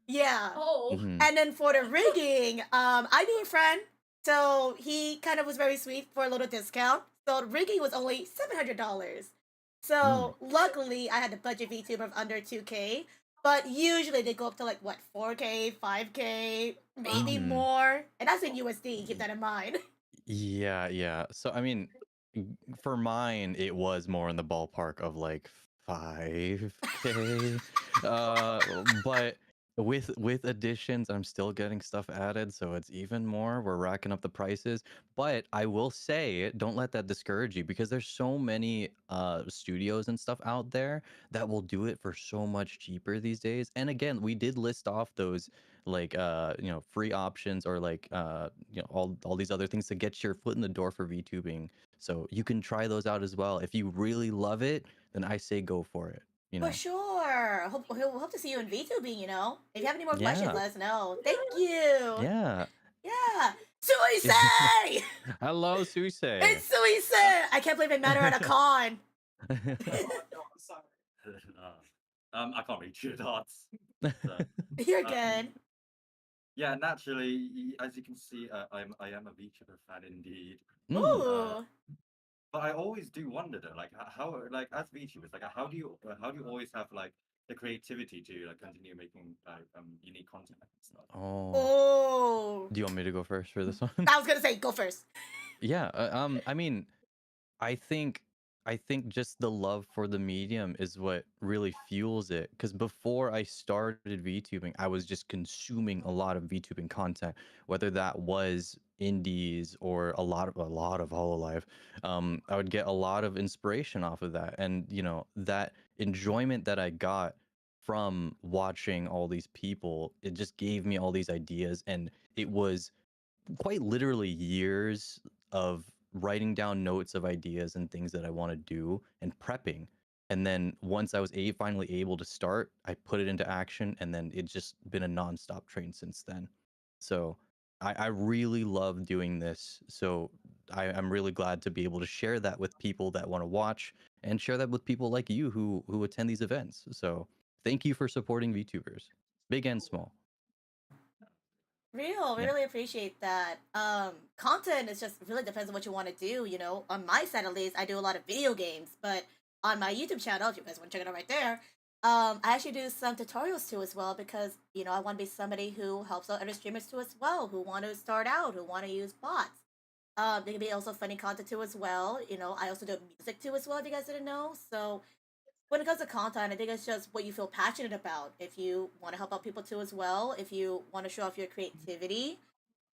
Yeah. Oh. And then for the rigging, I knew a friend, so he kind of was very sweet for a little discount. So the rigging was only $700. So luckily, I had the budget VTuber of under 2K. But usually they go up to like what, 4K, 5K, maybe more, and that's in USD. Keep that in mind. Yeah. So I mean, for mine, it was more in the ballpark of like 5K. But with additions, I'm still getting stuff added, so it's even more. We're racking up the prices. But I will say, don't let that discourage you, because there's so many studios and stuff out there that will do it for so much cheaper these days. And again, we did list off those like free options, or like all these other things to get your foot in the door for VTubing. So you can try those out as well. If you really love it, then I say go for it. For sure. Hope to see you in VTubing, you know? If you have any more questions, Yeah. let us know. Thank you. Yeah. Yeah. Suisei! Hello, Suisei. It's Suisei! I can't believe I met her at a con. I can't reach your dots. You're good. Yeah, naturally, as you can see, I am a VTuber fan indeed. Ooh. But I always do wonder though, like how like as VTubers, like how do you always have like the creativity to like continue making like unique content and stuff? Oh. Do you want me to go first for this one? I was gonna say go first. Yeah. I mean, I think just the love for the medium is what really fuels it. Because before I started VTubing, I was just consuming a lot of VTubing content, whether that was indies or a lot of Hololive. I would get a lot of inspiration off of that, and that enjoyment that I got from watching all these people, it just gave me all these ideas, and it was quite literally years of writing down notes of ideas and things that I want to do and prepping. And then once I was finally able to start, I put it into action, and then it's just been a nonstop train since then. So I really love doing this. So I'm really glad to be able to share that with people that want to watch, and share that with people like you who attend these events. So thank you for supporting VTubers, big and small. We really appreciate that. Content is just really depends on what you want to do. You know, on my side at least, I do a lot of video games, but on my YouTube channel, if you guys want to check it out right there, I actually do some tutorials too as well, because I want to be somebody who helps out other streamers too as well, who want to start out, who want to use bots. There can be also funny content too as well. I also do music too as well, if you guys didn't know. So when it comes to content, I think it's just what you feel passionate about. If you want to help out people too as well, if you want to show off your creativity.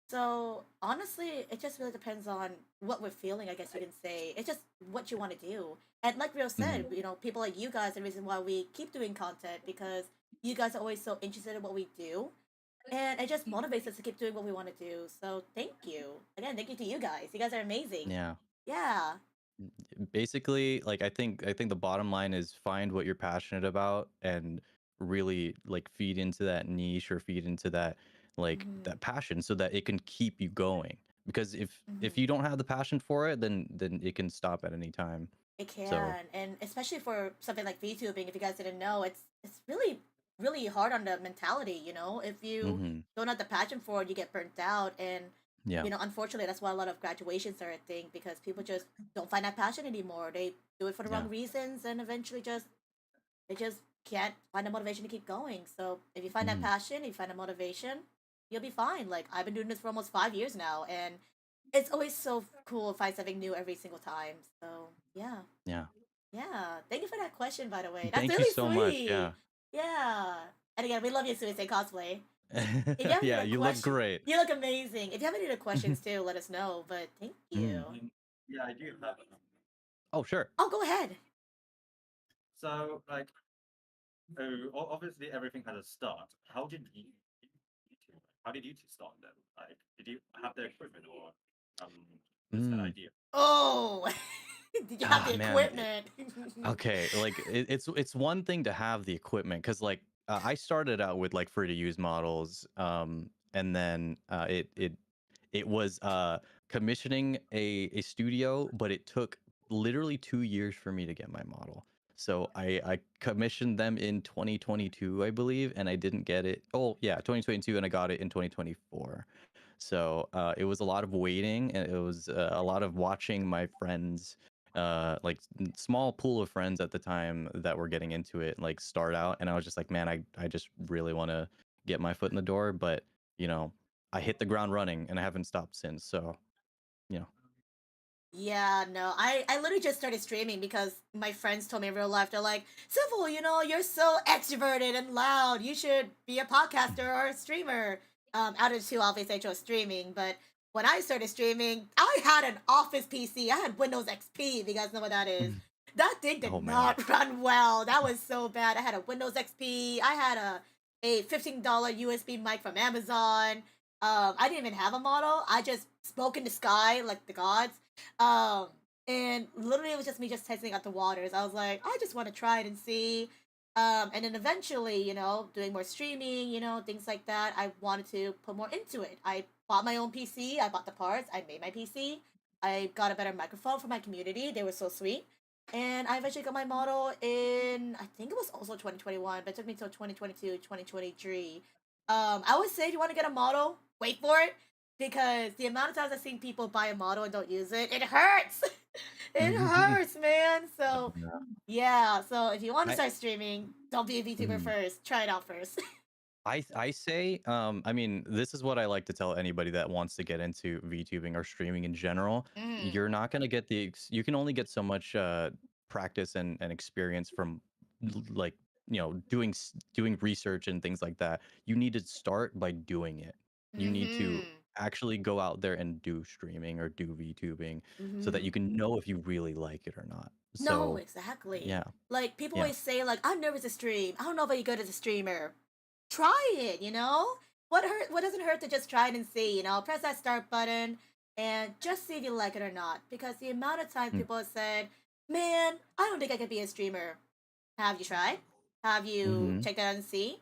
So honestly, it just really depends on what we're feeling, I guess you can say. It's just what you want to do. And like Rio said, people like you guys are the reason why we keep doing content, because you guys are always so interested in what we do. And it just motivates us to keep doing what we want to do. So thank you. Again, thank you to you guys. You guys are amazing. Yeah. Yeah. Basically, like I think the bottom line is find what you're passionate about, and really like feed into that niche, or feed into that that passion, so that it can keep you going. Because if you don't have the passion for it, then it can stop at any time. It can, So and especially for something like VTubing, if you guys didn't know, it's really hard on the mentality. If you don't have the passion for it, you get burnt out, and yeah. Unfortunately, that's why a lot of graduations are a thing, because people just don't find that passion anymore. They do it for the wrong reasons, and eventually they just can't find the motivation to keep going. So if you find that passion, you find the motivation, you'll be fine. Like I've been doing this for almost 5 years now, and it's always so cool to find something new every single time. So yeah. Yeah. Yeah. Thank you for that question, by the way. That's Thank really you so much. sweet. Yeah. Yeah. And again, we love you, Suicide Cosplay. If you have any Yeah, other you look questions- great. You look amazing. If you have any other questions too, let us know. But thank you. Yeah, I do have. Oh, sure. Oh, go ahead. So like, obviously everything had a start. How did you two start then? Like, did you have the equipment, or just an idea? Oh, did you have the man. equipment? Okay, like it's one thing to have the equipment, because like I started out with like free to use models, and then it was commissioning a studio, but it took literally 2 years for me to get my model. So I commissioned them in 2022, I believe, and I didn't get it. Oh yeah, 2022, and I got it in 2024. So it was a lot of waiting, and it was a lot of watching my friends, like small pool of friends at the time that were getting into it, like start out, and I was just like, man, I just really want to get my foot in the door, but I hit the ground running, and I haven't stopped since. So, Yeah, no, I literally just started streaming because my friends told me in real life, they're like, Civil, you're so extroverted and loud. You should be a podcaster or a streamer. Out of the two, obviously, I chose streaming. But when I started streaming, I had an Office PC. I had Windows XP, if you guys know what that is. That thing did Oh, man. not run well. That was so bad. I had a Windows XP. I had a $15 USB mic from Amazon. I didn't even have a model. I just spoke in the sky like the gods. Um, and literally it was just me just testing out the waters. I was like, I just want to try it and see. And then eventually, doing more streaming, things like that. I wanted to put more into it. I bought my own PC. I bought the parts. I made my PC. I got a better microphone for my community. They were so sweet. And I eventually got my model in, I think it was also 2021, but it took me till 2022, 2023. I would say if you want to get a model, wait for it. Because the amount of times I've seen people buy a model and don't use it, it hurts. It hurts, man. So, yeah. So if you want to start streaming, don't be a VTuber first. Try it out first. I say, I mean, this is what I like to tell anybody that wants to get into VTubing or streaming in general. You're not gonna get you can only get so much practice and experience from like doing research and things like that. You need to start by doing it. You need to actually go out there and do streaming or do VTubing so that you can know if you really like it or not. No, So exactly. yeah, Like people yeah. always say, like, I'm nervous to stream. I don't know if you're good as a streamer. Try it, What doesn't hurt to just try it and see, Press that start button and just see if you like it or not. Because the amount of times people have said, man, I don't think I could be a streamer. Have you tried? Have you checked it out and see?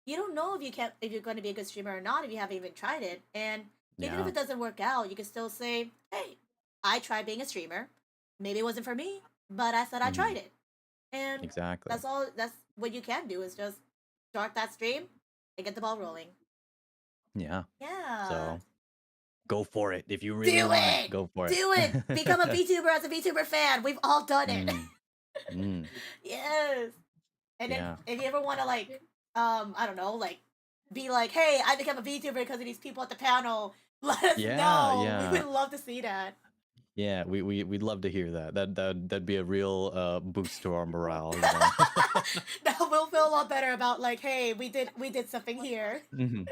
You don't know if you're going to be a good streamer or not if you haven't even tried it. And even if Yeah. it doesn't work out, you can still say, hey, I tried being a streamer. Maybe it wasn't for me, but I said I tried it. And Exactly. that's what you can do is just start that stream and get the ball rolling. Yeah. Yeah. So go for it. If you really Do want it! it, go for it. Do it! Become a VTuber as a VTuber fan. We've all done it. Mm. Yes. And then Yeah. if you ever want to I don't know, be like, hey, I become a VTuber because of these people at the panel. Let us Yeah, know. yeah. We would love to see that. Yeah, we'd love to hear that. That'd be a real boost to our morale. That will feel a lot better about hey, we did something here. Mhm.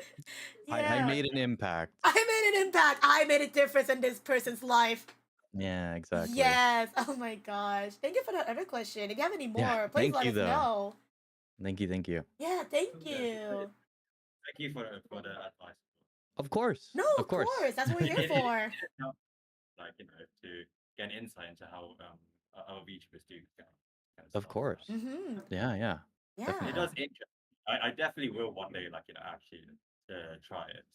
I Yeah. made an impact. I made an impact. I made a difference in this person's life. Yeah, exactly. Yes. Oh my gosh. Thank you for that other question. If you have any more, Yeah, please thank let you us though. know. Thank you. Yeah, thank you. Thank you for the advice. Of course. No, of course. That's what we're here for. To get an insight into how our VTubers do kind of Of stuff. course. Yeah. Yeah. It does interest me. I definitely will one day, actually try it.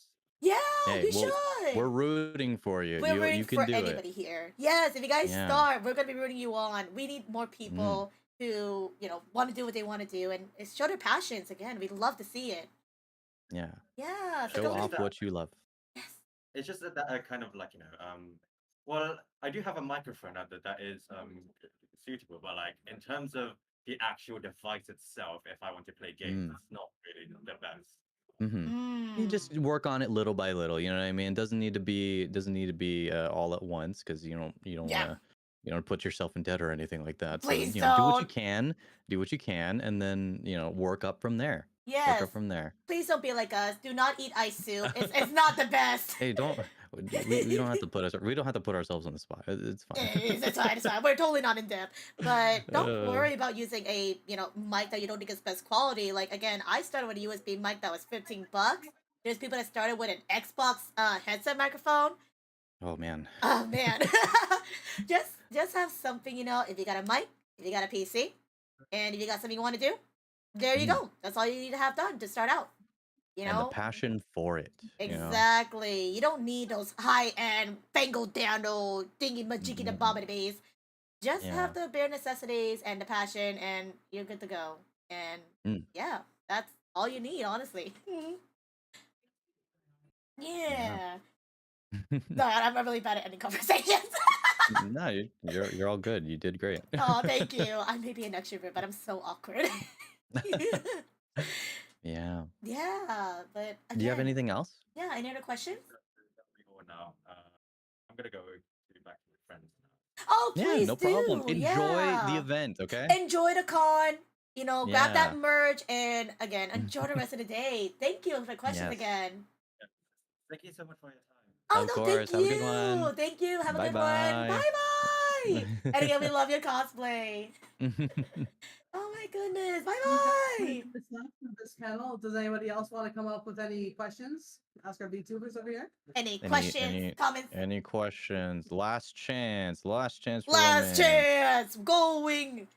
Yeah, Hey, you should. we're rooting for you. We're rooting you can for do anybody it. here. Yes, if you guys Yeah. start, we're gonna be rooting you on. We need more people who, want to do what they want to do and show their passions again. We'd love to see it. Yeah. Yeah. Show off what you love. It's just that kind of well, I do have a microphone that is suitable, but in terms of the actual device itself, if I want to play games, it's not really the best. You just work on it little by little. You know what I mean? It doesn't need to be all at once because you don't want to put yourself in debt or anything like that. Please so don't. do what you can, and then work up from there. Yes. Work up from there. Please don't be like us. Do not eat ice soup. It's not the best. Hey, don't. We don't have to put ourselves on the spot. It's fine. It's fine. We're totally not in depth. But don't worry about using a mic that you don't think is best quality. Again, I started with a USB mic that was $15. There's people that started with an Xbox headset microphone. Oh man. Oh man. just have something, if you got a mic, if you got a PC, and if you got something you want to do, there you go. That's all you need to have done to start out. And the passion for it. Exactly. You don't need those high-end fangle dano dingy majiki the bobbity Just have the bare necessities and the passion and you're good to go. And yeah, that's all you need, honestly. Yeah. No, I'm really bad at ending conversations. No, you're all good. You did great. Oh, thank you. I may be an extrovert, but I'm so awkward. Yeah. Yeah, but again, Do you have anything else? Yeah, any other questions? Now, I'm gonna go back to my friends now. Oh, Yeah, please no do. problem. Enjoy yeah. the event, okay? Enjoy the con. You know, grab Yeah. that merch, and again, enjoy the rest of the day. Thank you for the questions Yes. again. Thank you so much for your time. Oh, Of no, course. thank Have a you. good one. Thank you. Have a good one. Bye-bye. Bye-bye. And again, we love your cosplay. Oh my goodness. Bye-bye. This panel. Does anybody else want to come up with any questions? Ask our VTubers over here. Any questions, comments? Any questions? Last chance for Last romance. chance. Going.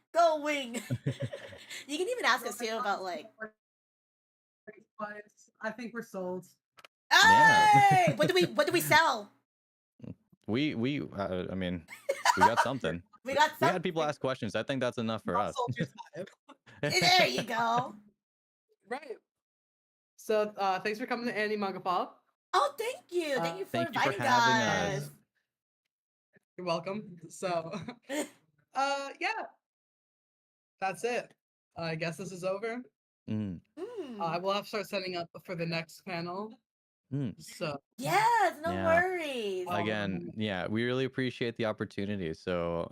You can even ask us too about like. I think we're sold. Hey, what do we sell? We I mean, we got something. We got We had people ask questions. I think that's enough for us. There you go. Right. So thanks for coming to Animangapop. Oh, thank you. Thank you for Thank you for inviting having us. us. You're welcome. So yeah. That's it. I guess this is over. Mm. I will have to start setting up for the next panel. Mm. So Yes, no Yeah. worries. Again, yeah, we really appreciate the opportunity. So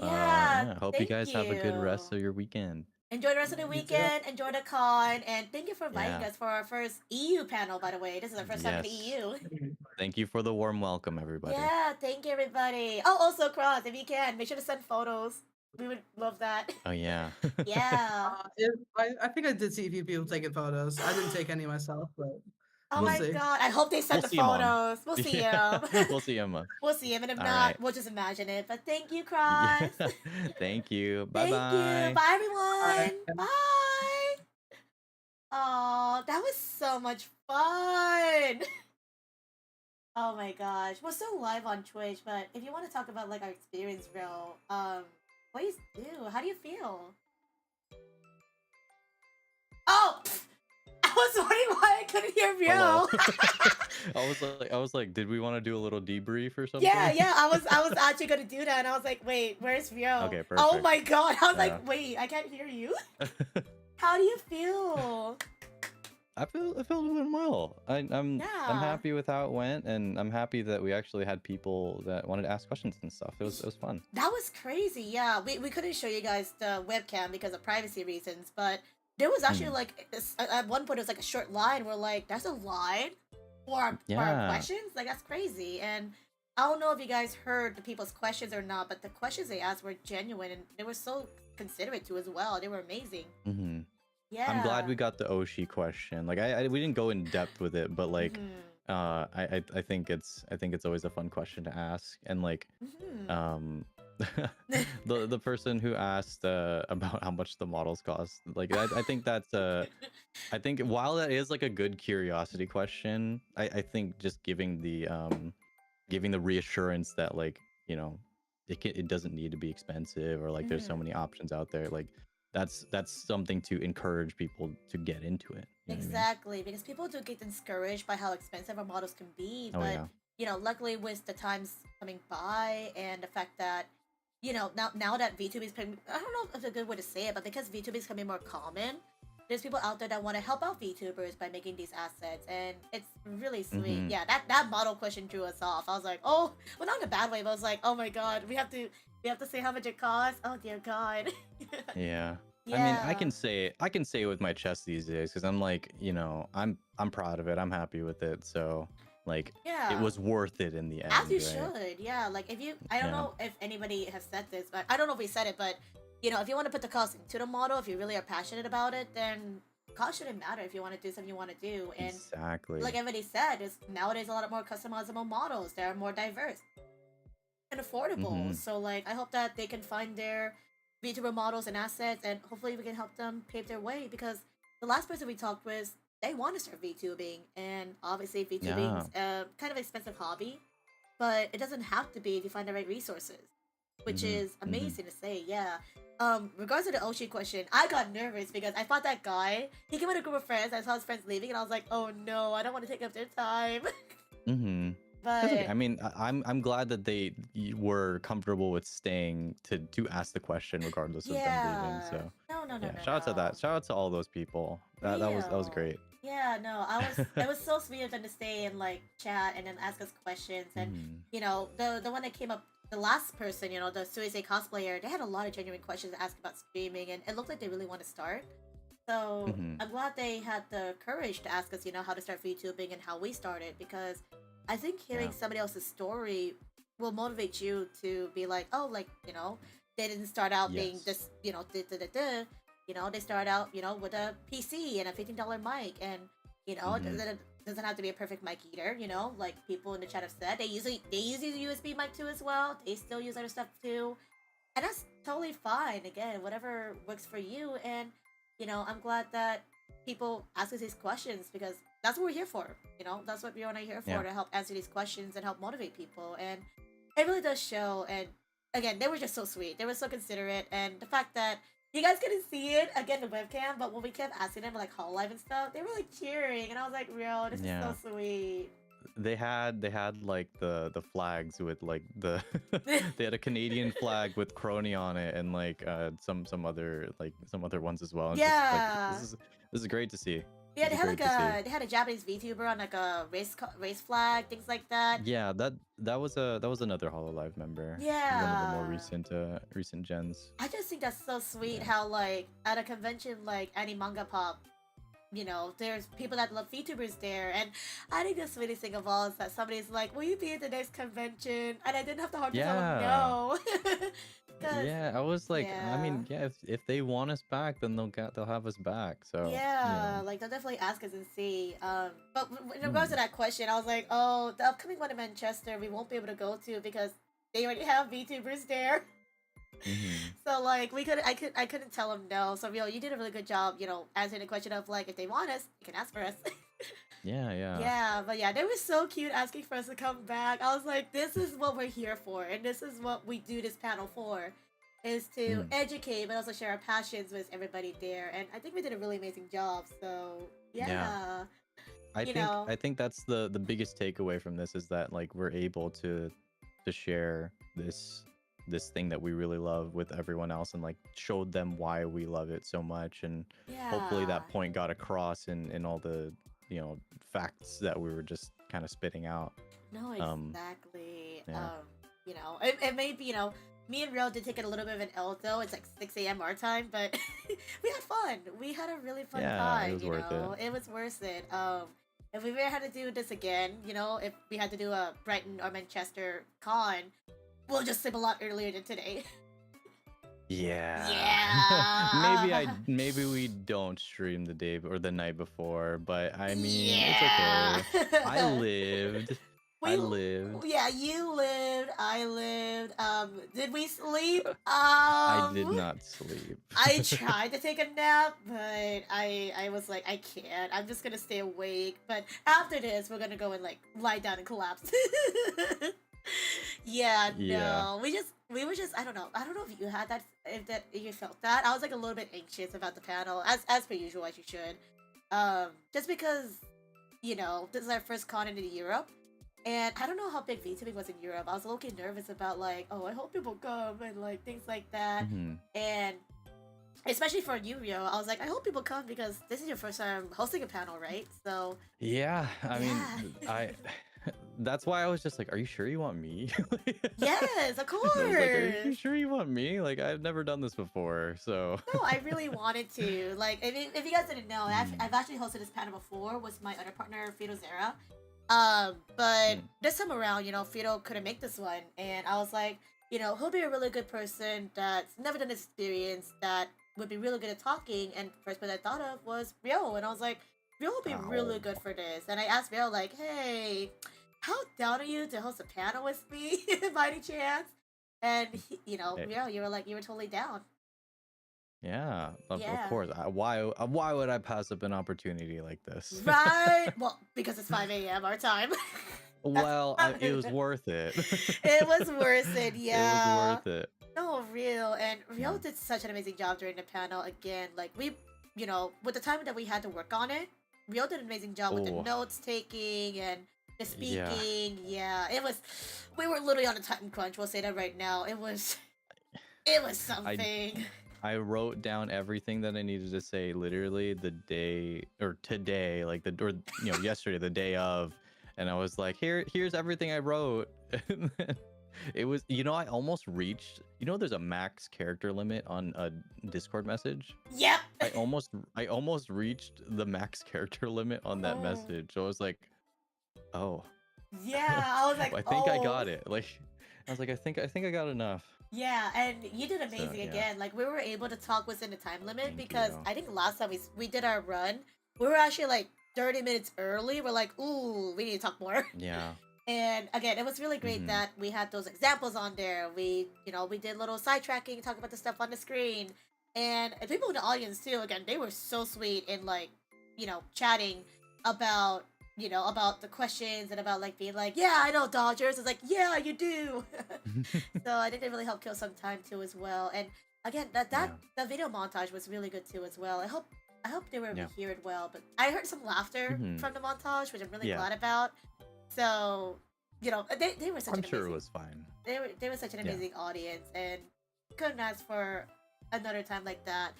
hope you thank guys have a good rest you. of your weekend. Enjoy the rest of the weekend. Enjoy the con, and thank you for inviting Yeah. us for our first EU panel. By the way, this is our first time in the Yes. EU. Thank you for the warm welcome, everybody. Yeah, thank you, everybody. Oh, also, Cross, if you can, make sure to send photos. We would love that. Oh yeah. Yeah. I think I did see a few people taking photos. I didn't take any myself, but Oh we'll my see. god, I hope they send We'll the see 'em on. photos. We'll see them. We'll see him. We'll see him, and if All not, right. we'll just imagine it. But thank you, Yeah. Cross. Thank you. Bye Thank you. bye. Bye, everyone. Bye. Oh, that was so much fun. Oh my gosh. We're still live on Twitch, but if you want to talk about like our experience, bro, please do. How do you feel? Oh, I was wondering why I couldn't hear Hello. Rio. I was like, did we want to do a little debrief or something? Yeah, I was actually gonna do that, and I was like, wait, where's Rio? Okay, Oh perfect. my god, I was Yeah. like, wait, I can't hear you. How do you feel? I feel it went well. I'm Yeah. happy with how it went, and I'm happy that we actually had people that wanted to ask questions and stuff. It was fun. That was crazy. Yeah, we couldn't show you guys the webcam because of privacy reasons, but there was actually like at one point it was like a short line. We're like, there's a line for our Yeah. questions. Like that's crazy. And I don't know if you guys heard the people's questions or not, but the questions they asked were genuine and they were so considerate too as well. They were amazing. Hmm. Yeah. I'm glad we got the Oshi question. Like we didn't go in depth with it, but like I think it's always a fun question to ask. And like the person who asked about how much the models cost, like I think that's I think while that is like a good curiosity question, I think just giving the reassurance that like, you know, it doesn't need to be expensive, or like there's so many options out there, like that's something to encourage people to get into it. You know what I mean? Exactly, because people do get discouraged by how expensive our models can be. Oh, But yeah. you know, luckily with the times coming by and the fact that you know now that VTube is becoming, I don't know if it's a good way to say it, but because VTube is becoming more common, there's people out there that want to help out VTubers by making these assets, and it's really sweet. Mhm. Yeah, that model question drew us off. I was like, oh, well, not in a bad way, but I was like, oh my god, we have to say how much it costs. Oh dear god. Yeah. I Yeah. mean, I can say it with my chest these days, because I'm like, you know, I'm proud of it. I'm happy with it. So like, Yeah. it was worth it in the end. As you right? should, yeah. Like if you, I don't Yeah. know if anybody has said this, but I don't know if we said it, but you know, if you want to put the cost into the model, if you really are passionate about it, then cost shouldn't matter if you want to do something you want to do. And Exactly. like everybody said, is nowadays a lot more customizable models. They're more diverse and affordable. Mhm. So like, I hope that they can find their VTuber models and assets, and hopefully we can help them pave their way. Because the last person we talked with, they want to start VTubing, and obviously VTubing is a kind of expensive hobby, but it doesn't have to be if you find the right resources, which is amazing to say. Yeah. Regards to the Oshi question, I got nervous because I thought that guy, he came with a group of friends. I saw his friends leaving, and I was like, oh no, I don't want to take up their time. Mm-hmm. But I mean, I'm glad that they were comfortable with staying to ask the question regardless of them leaving. So no, yeah, shout out to that. Shout out to all those people. That was great. Yeah, no, it was so sweet of them to stay and like chat and then ask us questions, and you know the one that came up the last person, you know, the Suicide cosplayer, they had a lot of genuine questions to ask about streaming, and it looked like they really want to start. So I'm glad they had the courage to ask us, you know, how to start VTubing and how we started, because I think hearing somebody else's story will motivate you to be like, oh, like, you know, they didn't start out being this, you know, you know, they start out, you know, with a PC and a $15 mic, and you know, it doesn't have to be a perfect mic either, you know, like people in the chat have said, they use a USB mic too as well. They still use other stuff too, and that's totally fine. Again, whatever works for you. And you know, I'm glad that people ask us these questions, because that's what we're here for. You know, that's what Rio and I are here for, to help answer these questions and help motivate people. And it really does show. And again, they were just so sweet. They were so considerate, and the fact that you guys couldn't see it again the webcam, but when we kept asking them like Hololive and stuff, they were like cheering, and I was like, "Real, this is so sweet." They had like the flags with like the they had a Canadian flag with Crony on it, and like some other ones as well. And Yeah, just, like, this is great to see. Yeah, they had a Japanese VTuber on like a race flag, things like that. Yeah, that was another Hololive member. Yeah, one of the more recent gens. I just think that's so sweet how like at a convention like Animangapop, you know, there's people that love VTubers there, and I think the sweetest thing of all is that somebody's like, "Will you be at the next convention?" And I didn't have to hard to tell them no. Yeah, I was like, I mean, if they want us back, then they'll have us back. So yeah, like they'll definitely ask us and see. But in regards to that question, I was like, oh, the upcoming one in Manchester, we won't be able to go to because they already have VTubers there. So like I couldn't tell them no. So you did a really good job, you know, answering the question of like, if they want us, you can ask for us. Yeah, but yeah, they were so cute asking for us to come back. I was like, this is what we're here for, and this is what we do this panel for, is to educate but also share our passions with everybody there. And I think we did a really amazing job. So I think that's the biggest takeaway from this, is that like we're able to share this thing that we really love with everyone else, and like showed them why we love it so much, and hopefully that point got across in all the, you know, facts that we were just kind of spitting out. No, exactly. You know, it may be, you know, me and Real did take it a little bit of an L though. It's like 6 a.m. our time, but we had fun. We had a really fun time. It was worth it. It was worth it. If we ever had to do this again, you know, if we had to do a Brighton or Manchester con, we'll just sleep a lot earlier than today. Maybe we don't stream the day or the night before, but I mean, it's okay. I lived. Yeah, you lived. I lived. Did we sleep? I did not sleep. I tried to take a nap, but I was like, I can't. I'm just gonna stay awake. But after this, we're gonna go and like lie down and collapse. No, we were just I don't know if you had that, if you felt that. I was like a little bit anxious about the panel, as per usual, as you should, just because, you know, this is our first con into Europe, and I don't know how big VTubing was in Europe. I was a little bit nervous about like, oh, I hope people come and like things like that, and especially for you, Rio, I was like, I hope people come because this is your first time hosting a panel, right? So I mean, that's why I was just like, are you sure you want me? Yes, of course. I was like, are you sure you want me? Like, I've never done this before, so. No, I really wanted to. Like, if you guys didn't know, I've actually hosted this panel before with my other partner, Vise-Versa. But this time around, you know, Fido couldn't make this one, and I was like, you know, he'll be a really good person that's never done this experience, that would be really good at talking. And first person I thought of was Rio, and I was like, Rio will be really good for this. And I asked Rio, like, hey, how down are you to host a panel with me by any chance? And you know, Rio, you were totally down. Yeah, of course. Why would I pass up an opportunity like this? Right? Well, because it's 5 a.m. our time. Well, it was worth it. It was worth it, yeah. It was worth it. No, Rio. And Rio did such an amazing job during the panel. Again, like you know, with the time that we had to work on it, Rio did an amazing job with the notes taking and the speaking. Yeah, it was. We were literally on a time crunch. We'll say that right now. It was something. I wrote down everything that I needed to say literally the day or today, like yesterday, the day of, and I was like, here's everything I wrote. It was, you know, I almost reached, you know, there's a max character limit on a Discord message. Yep. I almost reached the max character limit on that message. So I was like, oh. Yeah, I was like, I think I got it. Like, I was like, I think I got enough. Yeah, and you did amazing yeah. again. Like we were able to talk within the time limit Thank because you. I think last time we did our run, we were actually like 30 minutes early. We're like, ooh, we need to talk more. Yeah. And again, it was really great that we had those examples on there. We, you know, we did little sidetracking, talk about the stuff on the screen, and people in the audience too. Again, they were so sweet in like, you know, chatting about, you know, about the questions and about like being like, yeah, I know Dodgers. It's like, yeah, you do. So I think it really helped kill some time too as well. And again, that the video montage was really good too as well. I hope they were able to hear it well. But I heard some laughter from the montage, which I'm really glad about. So, you know, they were such I'm an sure amazing, it was fine. they were such an amazing audience, and couldn't ask for another time like that.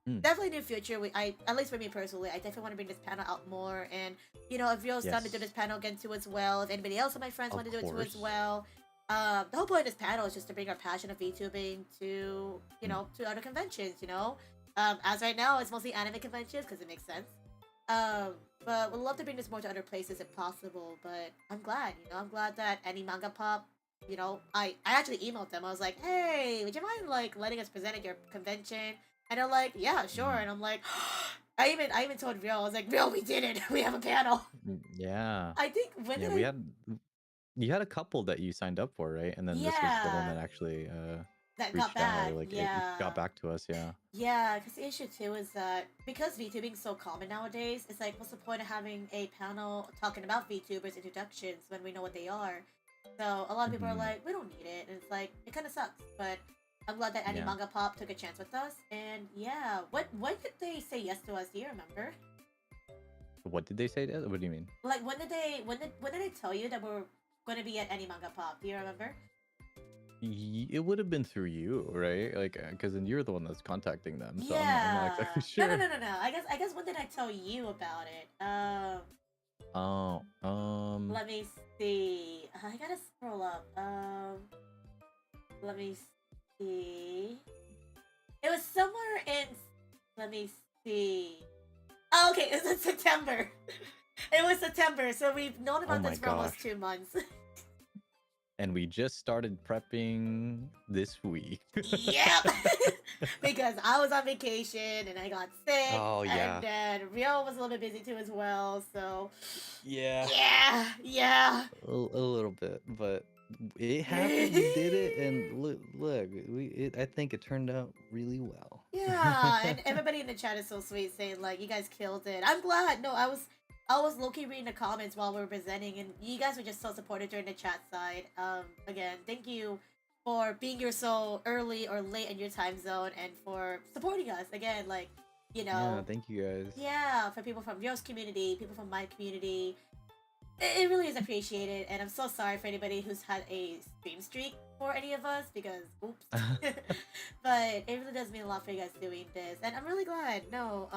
Definitely in the future, at least for me personally, I definitely want to bring this panel out more. And you know, if Rio's down to do this panel again too as well, if anybody else of my friends want to do it too as well. The whole point of this panel is just to bring our passion of VTubing to, you know, to other conventions, you know. As right now, it's mostly anime conventions because it makes sense. But we'd love to bring this more to other places if possible. But I'm glad, you know, I'm glad that Animangapop, you know, I actually emailed them. I was like, hey, would you mind like letting us present at your convention? And they're like, yeah, sure. And I'm like, I even told Rio, I was like, Rio, we did it. We have a panel. Yeah. I think when you had a couple that you signed up for, right? And then this was the one that actually that reached got back. out, or like it got back to us. Yeah. Yeah, because the issue too is that because VTubing is so common nowadays, it's like, what's the point of having a panel talking about VTubers introductions when we know what they are? So a lot of people are like, we don't need it, and it's like it kind of sucks. But I'm glad that Animangapop took a chance with us, and yeah, what did they say yes to us? Do you remember? What did they say? What do you mean? Like when did they tell you that we're going to be at Animangapop? Do you remember? It would have been through you, right? Like, because then you're the one that's contacting them. So Yeah. I'm not exactly sure. No. I guess when did I tell you about it? Let me see. I gotta scroll up. Let me see. It was somewhere in. Let me see. Oh, okay, it was in September. It was September, so we've known about this for almost 2 months. And we just started prepping this week. Yep. Because I was on vacation and I got sick. Oh, yeah. And then Rio was a little bit busy too as well. So Yeah. Yeah. A little bit, but it happened. We did it, and look, I think it turned out really well. Yeah, and everybody in the chat is so sweet, saying like, "You guys killed it." I'm glad. No, I was low-key reading the comments while we were presenting, and you guys were just so supportive during the chat side. Again, thank you for being here so early or late in your time zone, and for supporting us. Again, like, you know. Yeah, thank you guys. Yeah, for people from Rio's community, people from my community. It really is appreciated, and I'm so sorry for anybody who's had a stream streak for any of us, because oops. But it really does mean a lot for you guys doing this, and I'm really glad. No,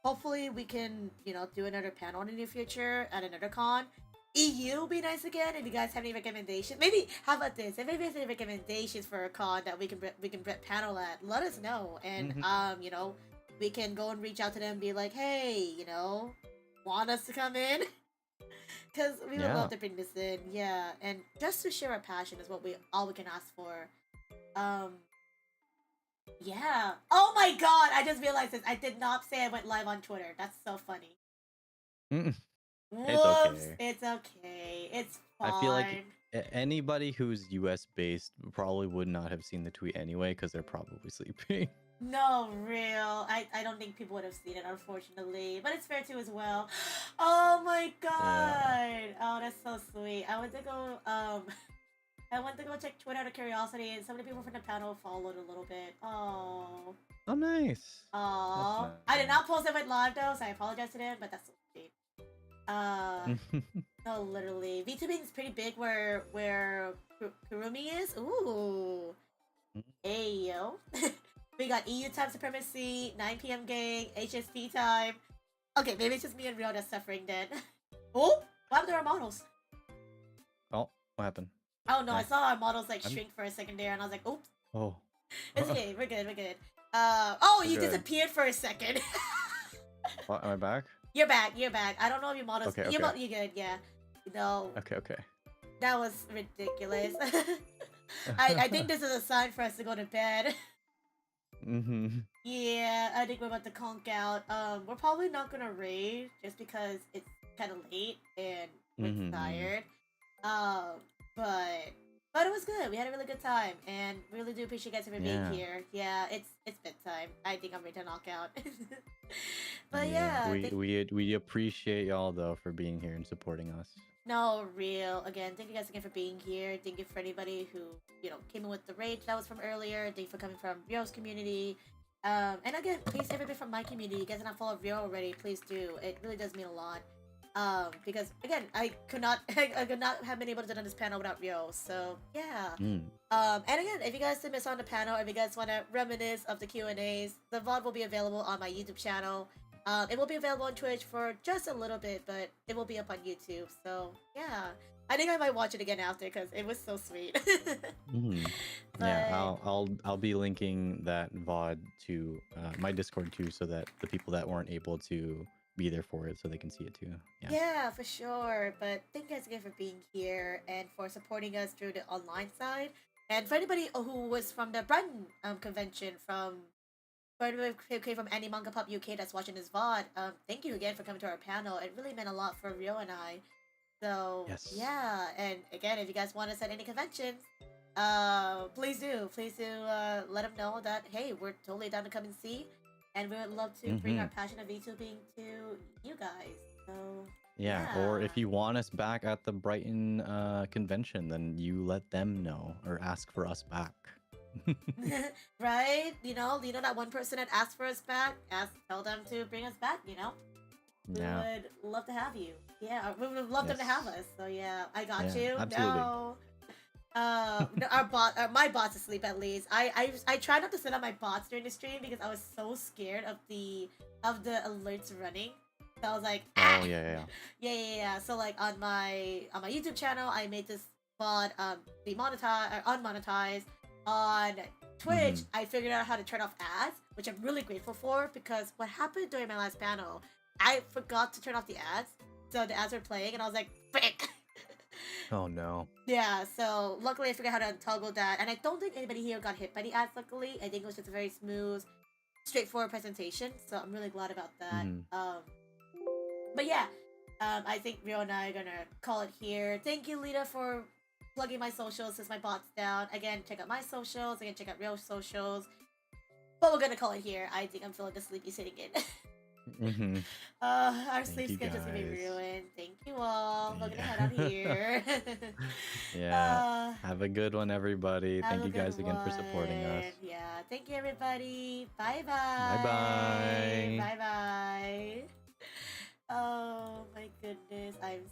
hopefully we can, you know, do another panel in the near future at another con. EU will be nice again. If you guys have any recommendations, maybe how about this? If maybe there's any recommendations for a con that we can panel at, let us know, and you know, we can go and reach out to them and be like, hey, you know, want us to come in? Because we would love to bring this in, yeah, and just to share our passion is all we can ask for. Yeah. Oh my god, I just realized this. I did not say I went live on Twitter. That's so funny. Whoops. It's okay. It's fine. I feel like anybody who's US based probably would not have seen the tweet anyway, because they're probably sleeping. No, real. I don't think people would have seen it, unfortunately. But it's fair too as well. Oh my god. Oh, that's so sweet. I went to go check Twitter out of curiosity, and some of the people from the panel followed a little bit. Oh. Oh, nice. Oh. Nice. I did not post it went live though, so I apologize to them, but that's so sweet. No, literally. VTubing is pretty big where Kurumi is. Ooh. Hey, yo. We got EU time supremacy, 9 p.m. gang, HSP time. Okay, maybe it's just me and Rio that's suffering then. Oh, what happened to our models? Oh, what happened? Oh no, I Nice. saw our models like I'm- shrink for a second there, and I was like, oops. Oh. It's okay, we're good, we're good. Oh, We're you good. disappeared for a second. What, am I back? You're back, you're back. I don't know if your models. Okay, You're, okay. you're good, yeah. No, Okay, okay. that was ridiculous. I think this is a sign for us to go to bed. Mm-hmm. Yeah, I think we're about to conk out. We're probably not gonna raid just because it's kind of late and we're Mhm. tired. But it was good. We had a really good time, and really do appreciate you guys for Yeah. being here. Yeah, it's bedtime. I think I'm ready to knock out. But yeah, we appreciate y'all though for being here and supporting us. no, real. Again, thank you guys again for being here. Thank you for anybody who, came in with the rage that was from earlier. Thank you for coming from Rio's community. And again, please everybody from my community, you guys are not followed Rio already, please do. It really does mean a lot. Because again, I could not have been able to do this panel without Rio. So yeah. Mm. And again, if you guys did miss on the panel, if you guys want to reminisce of the Q&As, the VOD will be available on my YouTube channel. It will be available on Twitch for just a little bit, but it will be up on YouTube. So yeah, I think I might watch it again after because it was so sweet. Mhm. Yeah, I'll be linking that VOD to my Discord too, so that the people that weren't able to be there for it, so they can see it too. Yeah. Yeah, for sure. But thank you guys again for being here and for supporting us through the online side. And for anybody who was from the Brighton convention, for anybody who came from AnimangapopUK that's watching this VOD, thank you again for coming to our panel. It really meant a lot for Rio and I. So Yes. yeah, and again, if you guys want us at any conventions, please do let them know that hey, we're totally down to come and see, and we would love to bring our passion of VTubing to you guys. So Yeah, or if you want us back at the Brighton convention, then you let them know or ask for us back. right, that one person that asked for us back, tell them to bring us back. We Yeah. would love to have you. Yeah, we would love them to have us. So yeah, I got Yeah, you. absolutely. No. No, my bot's asleep at least. I try not to set up my bots during the stream because I was so scared of the alerts running. So I was like, Oh yeah. yeah. So like on my YouTube channel, I made this bot be monetized or unmonetized. On Twitch, I figured out how to turn off ads, which I'm really grateful for because what happened during my last panel, I forgot to turn off the ads, so the ads were playing, and I was like, frick. Oh no. Yeah, so luckily I figured out how to untoggle that, and I don't think anybody here got hit by the ads, luckily. I think it was just a very smooth, straightforward presentation, so I'm really glad about that. But yeah, I think Rio and I are gonna call it here. Thank you, Lita, for plugging my socials since my bot's down. Again, check out my socials. Again, check out Rio's socials. But we're gonna call it here. I think I'm feeling the sleepy sitting in. Our Thank sleep you, schedule's gonna be guys. ruined. Thank you all. We're gonna head out here. Yeah. Have a good one, everybody. Have Thank a you guys good again for supporting us. one. Yeah, thank you everybody. Bye bye. Bye-bye. Bye bye. Oh my goodness, I'm